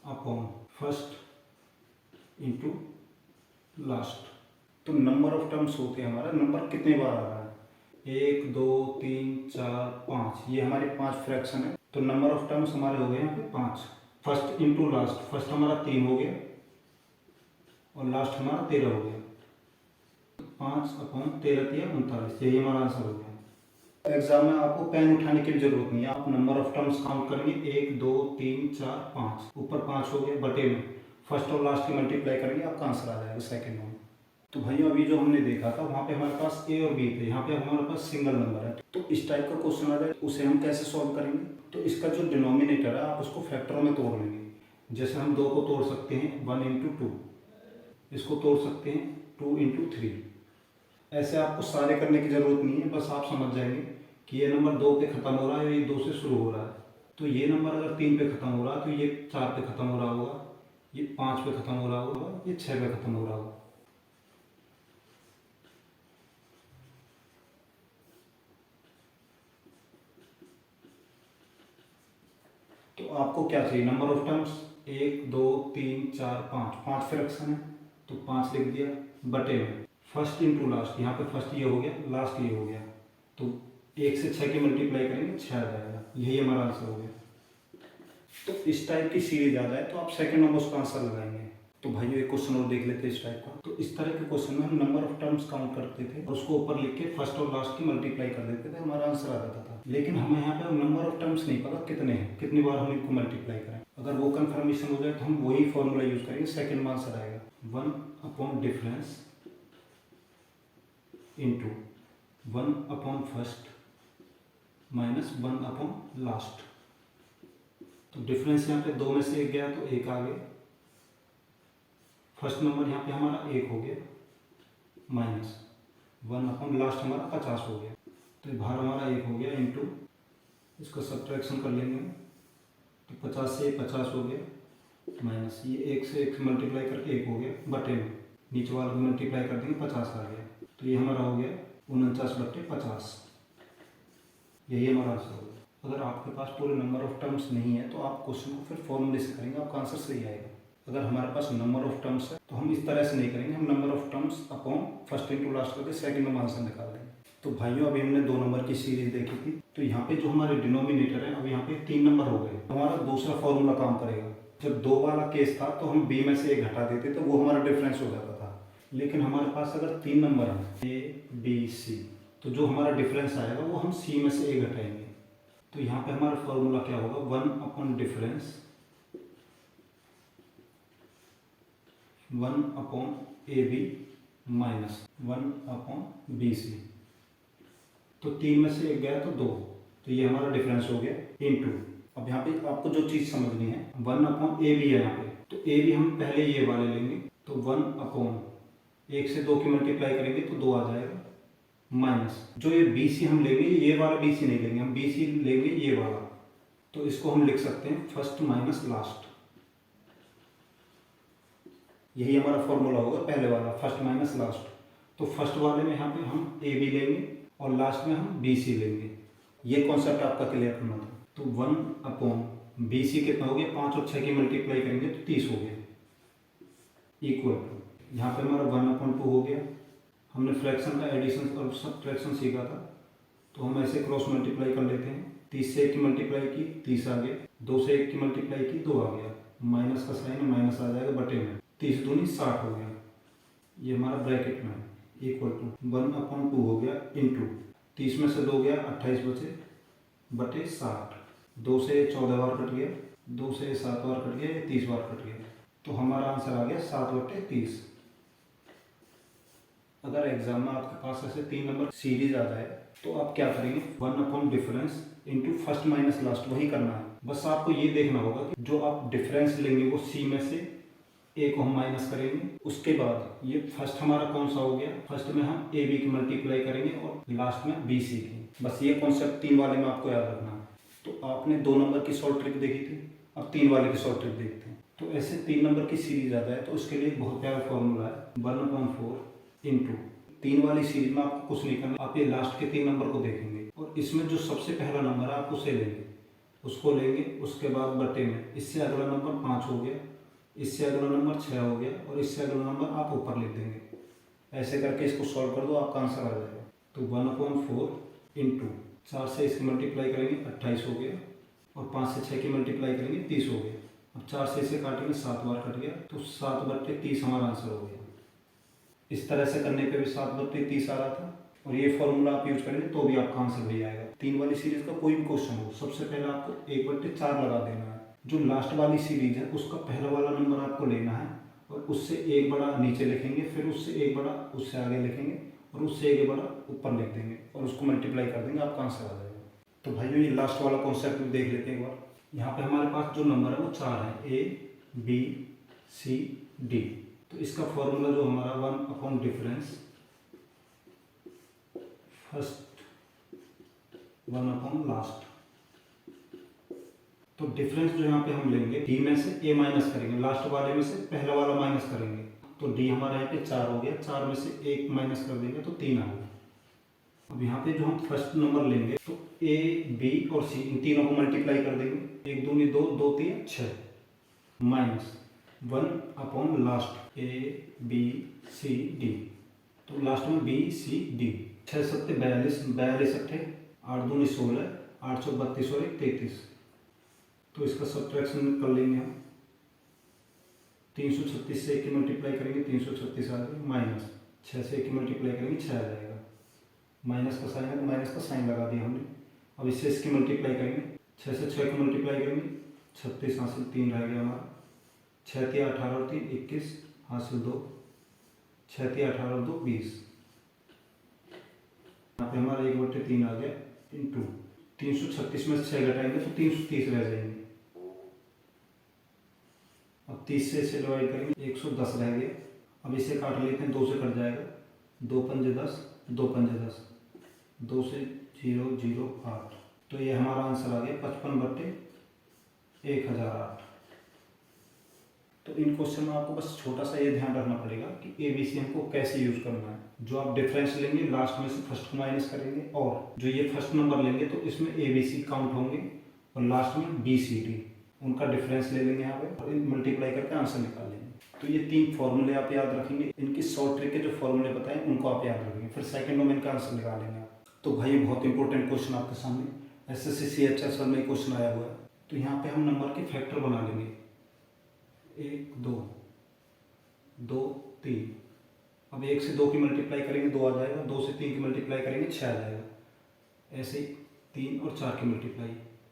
upon first into last. तो नंबर ऑफ टर्म्स होते हैं हमारा, नंबर कितने बार आ रहा है, 1 2 3 4 5, ये हमारे 5 फ्रैक्शन है। तो नंबर ऑफ टर्म्स हमारे हो गए यहाँ पे 5। फर्स्ट इंटू लास्ट, फर्स्ट हमारा 3 हो गया और लास्ट हमारा 13 हो गया। 5/13 39, यही हमारा आंसर हो गया। एग्जाम में आपको पेन उठाने की जरूरत नहीं है, आप नंबर ऑफ टर्म्स काउंट करेंगे 1 2 3 4 5, ऊपर 5 हो गए, बटे में फर्स्ट और लास्ट की मल्टीप्लाई करेंगे, आपका आंसर आ जाएगा सेकंड में। तो भाइयों अभी जो हमने देखा था वहाँ पे हमारे पास ए और बी थे, यहाँ पे हमारे पास सिंगल नंबर है। तो इस टाइप का क्वेश्चन आ जाए उसे हम कैसे सॉल्व करेंगे। तो इसका जो डिनोमिनेटर है आप उसको फैक्टरों में तोड़ लेंगे। जैसे हम 2 को तोड़ सकते हैं 1 × 2, इसको तोड़ सकते हैं 2 × 3। ऐसे आपको सारे करने की जरूरत नहीं है, बस आप समझ जाएंगे कि ये नंबर 2 पे खत्म हो रहा है, ये 2 से शुरू हो रहा है। तो ये नंबर अगर 3 पे खत्म हो रहा है तो ये 4 पे खत्म हो रहा होगा, ये 5 पे खत्म हो रहा होगा, ये 6 पे खत्म हो रहा होगा। तो आपको क्या चाहिए, नंबर ऑफ टर्म्स 1 2 3 4 5, 5 फ्रैक्शन है तो 5 लिख दिया, बटे में फर्स्ट इंटू लास्ट, यहाँ पे फर्स्ट ये हो गया, लास्ट ये हो गया। तो 1 से 6 की मल्टीप्लाई करेंगे 6 आ जाएगा, यही हमारा आंसर हो गया। तो इस टाइप की सीरीज आ जाए तो आप सेकंड नंबर उसका आंसर लगाएंगे। तो भाइयों एक क्वेश्चन और देख लेते हैं इस टाइप का। तो इस तरह के क्वेश्चन में हम नंबर ऑफ टर्म्स काउंट करते थे और उसको ऊपर लिख के फर्स्ट और लास्ट की मल्टीप्लाई कर देते थे, हमारा आंसर आ जाता था। लेकिन हमें यहाँ पे नंबर ऑफ टर्म्स नहीं पता कितने हैं, कितनी बार हम इनको मल्टीप्लाई करें। अगर वो कंफर्मेशन हो जाए तो हम वही फॉर्मूला यूज करेंगे, सेकंड में आंसर आएगा 1 difference into 1 first minus 1 last. तो डिफरेंस यहाँ पे 2 में से 1 गया तो 1 आ गया, फर्स्ट नंबर यहाँ पे हमारा 1 हो गया, माइनस 1 लास्ट हमारा 50 हो गया। तो ये बाहर हमारा 1 हो गया, इंटू इसको सब्ट्रैक्शन कर लेंगे तो 50 से 50 हो गया, माइनस ये 1 से 1 मल्टीप्लाई करके 1 हो गया, बटे में नीचे वाले को मल्टीप्लाई कर देंगे 50 आ गया। तो ये हमारा हो गया 49/50, यही हमारा आंसर होगा। अगर आपके पास पूरे नंबर ऑफ टर्म्स नहीं है तो आप क्वेश्चन को फिर फॉर्मूले से करेंगे, आपका आंसर सही आएगा। अगर हमारे पास नंबर ऑफ टर्म्स है तो हम इस तरह से नहीं करेंगे, हम number of terms upon first into last करके सेकंड में आंसर निकाल देंगे। तो भाइयों अभी हमने 2 नंबर की सीरीज देखी थी। तो यहाँ पे जो हमारे डिनोमिनेटर है अब यहाँ पे 3 नंबर हो गए, हमारा दूसरा फॉर्मूला काम करेगा। जब 2 वाला केस था तो हम बी में से 1 हटा देते तो वो हमारा डिफरेंस हो जाता था। लेकिन हमारे पास अगर 3 नंबर है ए बी सी, तो जो हमारा डिफरेंस आएगा वो हम सी में से 1 हटाएंगे। तो यहाँ पे हमारा फॉर्मूला क्या होगा, 1 difference 1 A B minus 1 B C. तो 3 में से 1 गया तो 2, तो ये हमारा डिफरेंस हो गया, इनटू अब यहाँ पे आपको जो चीज़ समझनी है 1 ए बी है यहाँ पे, तो ए बी हम पहले ये वाले लेंगे, तो 1 से 2 की मल्टीप्लाई करेंगे तो 2 आ जाएगा, माइनस जो ये बी सी हम लेंगे, ये वाला बी सी नहीं लेंगे, हम बी सी लेंगे ये वाला। तो इसको हम लिख सकते हैं फर्स्ट माइनस लास्ट, यही हमारा फॉर्मूला होगा पहले वाला, फर्स्ट माइनस लास्ट। तो फर्स्ट वाले में यहाँ पे हम ए बी लेंगे और लास्ट में हम बी सी लेंगे। ये कॉन्सेप्ट आपका क्लियर करना था। तो 1 बी सी कितना हो गया, 5 और 6 की मल्टीप्लाई करेंगे तो 30 हो गया, इक्वल टू यहाँ पे हमारा 1/2 हो गया। हमने फ्रैक्शन का एडिशन और सब्ट्रैक्शन सीखा था, तो हम ऐसे क्रॉस मल्टीप्लाई कर लेते हैं। 30 से 1 की मल्टीप्लाई की 30 आ गया, 2 से 1 की मल्टीप्लाई की 2 आ गया, माइनस का साइन माइनस आ जाएगा, बटे में 30 दूनी 60 हो गया, ये हमारा ब्रैकेट में इक्वल टू 1/2 हो गया, इंटू 30 में से 2 गया 28 बचे, बटे 60। 2 से 14 बार कट गया, 2 से 7 बार कट गया, 30 बार कट गया। तो हमारा आंसर आ गया 7/30। अगर एग्जाम में आपके पास ऐसे 3 नंबर सीरीज आ जाए तो आप क्या करेंगे, 1 difference into first minus last, वही करना है। बस आपको ये देखना होगा कि जो आप डिफरेंस लेंगे वो सी में से ए को हम माइनस करेंगे। उसके बाद ये फर्स्ट हमारा कौन सा हो गया, फर्स्ट में हम ए बी की मल्टीप्लाई करेंगे और लास्ट में बी सी की। बस ये कॉन्सेप्ट 3 वाले में आपको याद रखना है। तो आपने 2 नंबर की शॉर्ट ट्रिक देखी थी, अब 3 वाले की शॉर्ट ट्रिक देखते हैं। तो ऐसे 3 नंबर की सीरीज आता है तो उसके लिए बहुत प्यारा फॉर्मूला है 1/4 इंटू 3 वाली सीरीज में आपको कुछ नहीं करना, आप ये लास्ट के 3 नंबर को देखेंगे और इसमें जो सबसे पहला नंबर है आप उसे लेंगे, उसको लेंगे, उसके बाद बटे में इससे अगला नंबर 5 हो गया, इससे अगला नंबर 6 हो गया और इससे अगला नंबर आप ऊपर लिख देंगे। ऐसे करके इसको सॉल्व कर दो, आपका आंसर आ जाएगा। तो 1/4 इंटू 4 से इसकी मल्टीप्लाई करेंगे 28 हो गया और 5 से 6 की मल्टीप्लाई करेंगे 30 हो गया। अब 4 से इसे काटेंगे 7 बार कट गया तो 7/30 हमारा आंसर हो गया। इस तरह से करने पे भी 7/30 आ रहा था और ये फॉर्मूला आप यूज करेंगे तो भी आपका आंसर भी आएगा। 3 वाली सीरीज का कोई भी क्वेश्चन हो, सबसे पहले आपको 1/4 लगा देना है। जो लास्ट वाली सीरीज है उसका पहला वाला नंबर आपको लेना है और उससे एक बड़ा नीचे लिखेंगे, फिर उससे एक बड़ा उससे आगे लिखेंगे और उससे एक बड़ा ऊपर लिख देंगे और उसको मल्टीप्लाई कर देंगे, आपका आंसर आ जाएगा। तो भाइयों ये लास्ट वाला कॉन्सेप्ट भी देख लेते हैं एक बार। यहाँ पे हमारे पास जो नंबर है वो 4 है, ए बी सी डी। तो इसका फॉर्मूला जो हमारा 1 डिफरेंस फर्स्ट 1 लास्ट। तो डिफरेंस जो यहाँ पे हम लेंगे डी में से ए माइनस करेंगे, लास्ट वाले में से पहला वाला माइनस करेंगे। तो डी हमारा यहाँ पे 4 हो गया, 4 में से 1 माइनस कर देंगे तो 3 आ गया। अब यहाँ पे जो हम फर्स्ट नंबर लेंगे तो ए बी और सी इन तीनों को मल्टीप्लाई कर देंगे, 1 दूनी 2, 2 3 6 minus 1 last A B C D. तो लास्ट में बी सी डी। 6 7 42, 42 8 8 दूनी 16, 8 32 और 1 33। तो इसका सब्ट्रैक्शन कर लेंगे हम, 336 से 1 की मल्टीप्लाई करेंगे 336 आ जाएगा, माइनस 6 से 1 की मल्टीप्लाई करेंगे 6 आ जाएगा, माइनस का साइन है तो माइनस का साइन लगा दिया हमने। अब इससे इसकी मल्टीप्लाई करेंगे, 6 से 6 की मल्टीप्लाई करेंगे 36 हासिल 3 रह गया हमारा, 6 3 18 और 3 21 हासिल 2, 6 3 18 और 2 20। यहाँ पे हमारा 1/3 आ गया इंटू 336 में से 6 घटाएंगे तो 330 रह जाएंगे। अब 30 से इसे डिवाइड करेंगे 110 रह गया। अब इसे काट लेते हैं, 2 से कट जाएगा, 2 पंजे 10, 2 पंजे 10, 2 से 0 0 8। तो ये हमारा आंसर आ गया 55/1008। तो इन क्वेश्चन में आपको बस छोटा सा ये ध्यान रखना पड़ेगा कि ABC हमको कैसे यूज करना है। जो आप डिफरेंस लेंगे लास्ट में से फर्स्ट को माइनस करेंगे और जो ये फर्स्ट नंबर लेंगे तो इसमें ABC काउंट होंगे और लास्ट में BCD उनका डिफरेंस ले लेंगे यहाँ पे और मल्टीप्लाई करके आंसर निकाल लेंगे। तो ये 3 फॉर्मूले आप याद रखेंगे, इनकी शॉर्ट ट्रिक के जो फॉर्मूले बताएं उनको आप याद रखेंगे, फिर सेकंड में इनका आंसर निकालेंगे आप। तो भाई बहुत इंपॉर्टेंट क्वेश्चन आपके सामने SSC CHR सर में क्वेश्चन आया हुआ है। तो यहाँ पे हम नंबर के फैक्टर बना लेंगे, 1 2 2 3। अब 1 से 2 की मल्टीप्लाई करेंगे 2 आ जाएगा, 2 से 3 की मल्टीप्लाई करेंगे 6 आ जाएगा, ऐसे ही 3 और 4 की मल्टीप्लाई।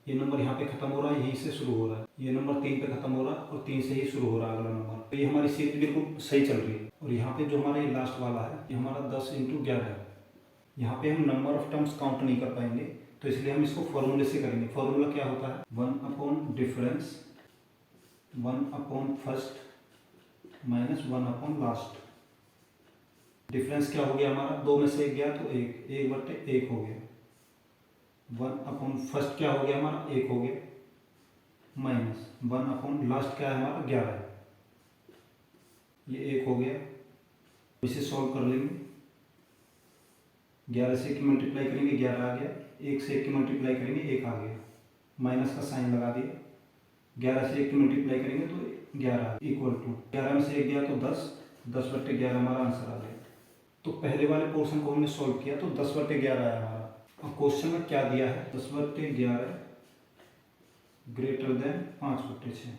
ये नंबर यहाँ पे खत्म हो रहा है, यहीं से शुरू हो रहा है, ये नंबर 3 पे खत्म हो रहा है और 3 से ही शुरू हो रहा है अगला नंबर। तो ये हमारी सीरीज बिल्कुल सही चल रही है। और यहाँ पे जो हमारा ये लास्ट वाला है ये हमारा 10 × 11 है। यहाँ पे हम नंबर ऑफ टर्म्स काउंट नहीं कर पाएंगे तो इसलिए हम इसको फॉर्मूले से करेंगे। फॉर्मूला क्या होता है, 1 difference 1 first minus 1 last. Difference क्या हो गया हमारा, 2 में से 1 गया तो 1, 1/1 हो गया। 1 फर्स्ट क्या हो गया हमारा, 1 हो गया, माइनस 1 लास्ट क्या है हमारा 11 है, ये 1 हो गया। इसे सॉल्व कर लेंगे, 11 से 1 की मल्टीप्लाई करेंगे 11 आ गया, 1 से 1 की मल्टीप्लाई करेंगे 1 आ गया, माइनस का साइन लगा दिया। 11 से 1 की मल्टीप्लाई करेंगे तो 11 इक्वल टू 11 में से 1 गया तो 10, 10/11 हमारा आंसर आ गया। तो पहले वाले पोर्शन को हमने सॉल्व किया तो 10/11 आया हमारा। अब क्वेश्चन में क्या दिया है, 10/11 ग्रेटर देन 5/6।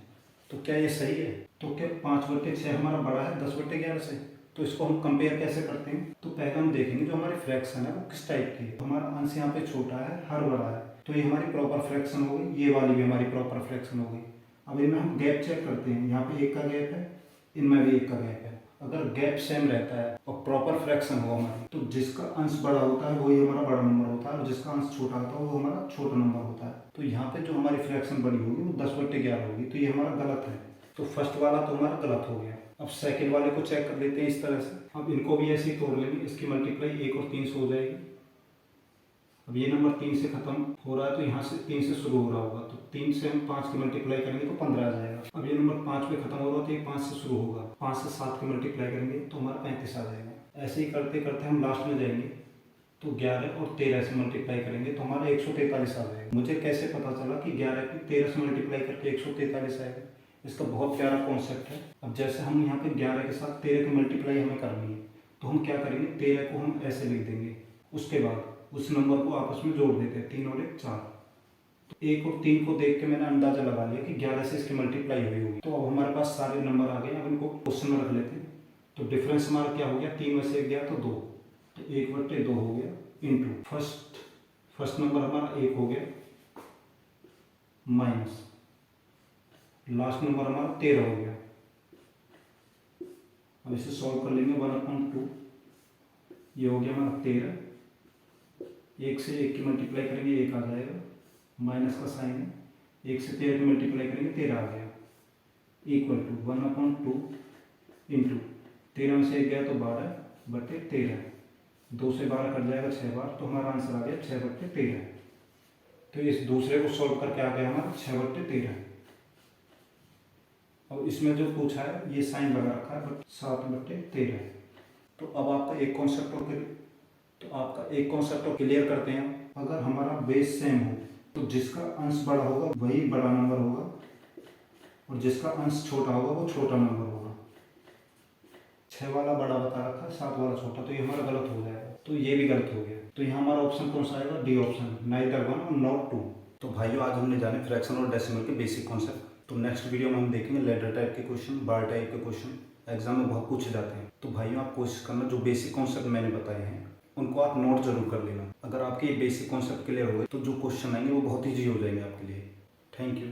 तो क्या ये सही है, तो क्या 5/6 हमारा बड़ा है 10/11 से। तो इसको हम कंपेयर कैसे करते हैं, तो पहले हम देखेंगे जो हमारी फ्रैक्शन है वो किस टाइप की है। हमारा अंश यहाँ पे छोटा है, हर बड़ा है, तो ये हमारी प्रॉपर फ्रैक्शन हो गई, ये वाली भी हमारी प्रॉपर फ्रैक्शन हो गई। अब इनमें हम गैप चेक करते हैं, यहाँ पे 1 का गैप है, इनमें भी 1 का गैप है। अगर गैप सेम रहता है और प्रॉपर फ्रैक्शन हो हमारा, तो जिसका अंश बड़ा होता है वही हमारा बड़ा नंबर होता है और जिसका अंश छोटा होता है वो हमारा छोटा नंबर होता है। तो यहाँ पे जो हमारी फ्रैक्शन बड़ी होगी वो 10/11 होगी, तो ये हमारा गलत है। तो फर्स्ट वाला तो हमारा गलत हो गया। अब सेकंड वाले को चेक कर लेते हैं इस तरह से। अब इनको भी ऐसे ही तोड़ लेंगे, इसकी मल्टीप्लाई 1 और 3 से हो जाएगी। अब ये नंबर 3 से खत्म हो रहा है तो यहाँ से 3 से शुरू हो रहा होगा, तो 3 से हम 5 की मल्टीप्लाई करेंगे तो 15 आ जाएगा। अब ये नंबर 5 पे खत्म हो रहा है तो ये 5 से शुरू होगा, 5 से 7 की मल्टीप्लाई करेंगे तो हमारा 35 आ जाएगा। ऐसे ही करते करते हम लास्ट में जाएंगे तो 11 और 13 से मल्टीप्लाई करेंगे तो हमारा 143 आ जाएगा। मुझे कैसे पता चला कि 11 की 13 से मल्टीप्लाई करके 143 आएगा? इसका बहुत प्यारा कॉन्सेप्ट है। अब जैसे हम यहाँ पे 11 के साथ 13 की मल्टीप्लाई हमें करनी है, तो हम क्या करेंगे, 13 को हम ऐसे लिख देंगे, उसके बाद उस नंबर को आपस में जोड़ देते हैं, 3 और 1 4। तो 1 और 3 को देख के मैंने अंदाजा लगा लिया कि 11 से इसकी मल्टीप्लाई हुई होगी। तो अब हमारे पास सारे नंबर आ गए। अब इनको क्वेश्चन में रख लेते हैं। तो डिफरेंस हमारा क्या हो गया, 3 में से 1 गया तो 2, तो 1/2 हो गया इंटू फर्स्ट नंबर हमारा 1 हो गया माइनस लास्ट नंबर हमारा 13 हो गया। अब इसे सॉल्व कर लेंगे, 1/2 ये हो गया हमारा 13, 1 से 1 की मल्टीप्लाई करेंगे 1 आ जाएगा, माइनस का साइन है, 1 से 13 की मल्टीप्लाई करेंगे 13 आ गया, इक्वल टू 1/2 इंटू 13 में से 1 गया तो 12/13, 2 से 12 कट जाएगा 6 बार, तो हमारा आंसर आ गया 6/13। तो इस दूसरे को सॉल्व करके आ गया हमारा 6/13। और इसमें जो पूछा है ये साइन लगा रखा है, बट 7/13। तो अब आपका एक कॉन्सेप्ट और क्लियर करते हैं। अगर हमारा बेस सेम हो तो जिसका अंश बड़ा होगा वही बड़ा नंबर होगा और जिसका अंश छोटा होगा वो छोटा नंबर होगा। 6 वाला बड़ा बता रखा है, 7 वाला छोटा, तो ये हमारा गलत हो जाएगा। तो ये भी गलत हो गया। तो यहाँ हमारा ऑप्शन कौन सा आएगा, डी ऑप्शन, नाइदर 1 और नॉट 2। तो भाइयों आज हमने जाने फ्रैक्शन और डेसिमल के बेसिक कॉन्सेप्ट। तो नेक्स्ट वीडियो में हम देखेंगे लेटर टाइप के क्वेश्चन, बार टाइप के क्वेश्चन, एग्जाम में बहुत पूछे जाते हैं। तो भाइयों आप कोशिश करना जो बेसिक कॉन्सेप्ट मैंने बताए हैं उनको आप नोट जरूर कर लेना। अगर आपके ये बेसिक कॉन्सेप्ट क्लियर हो गए तो जो क्वेश्चन आएंगे वो बहुत ईजी हो जाएंगे आपके लिए। Thank you.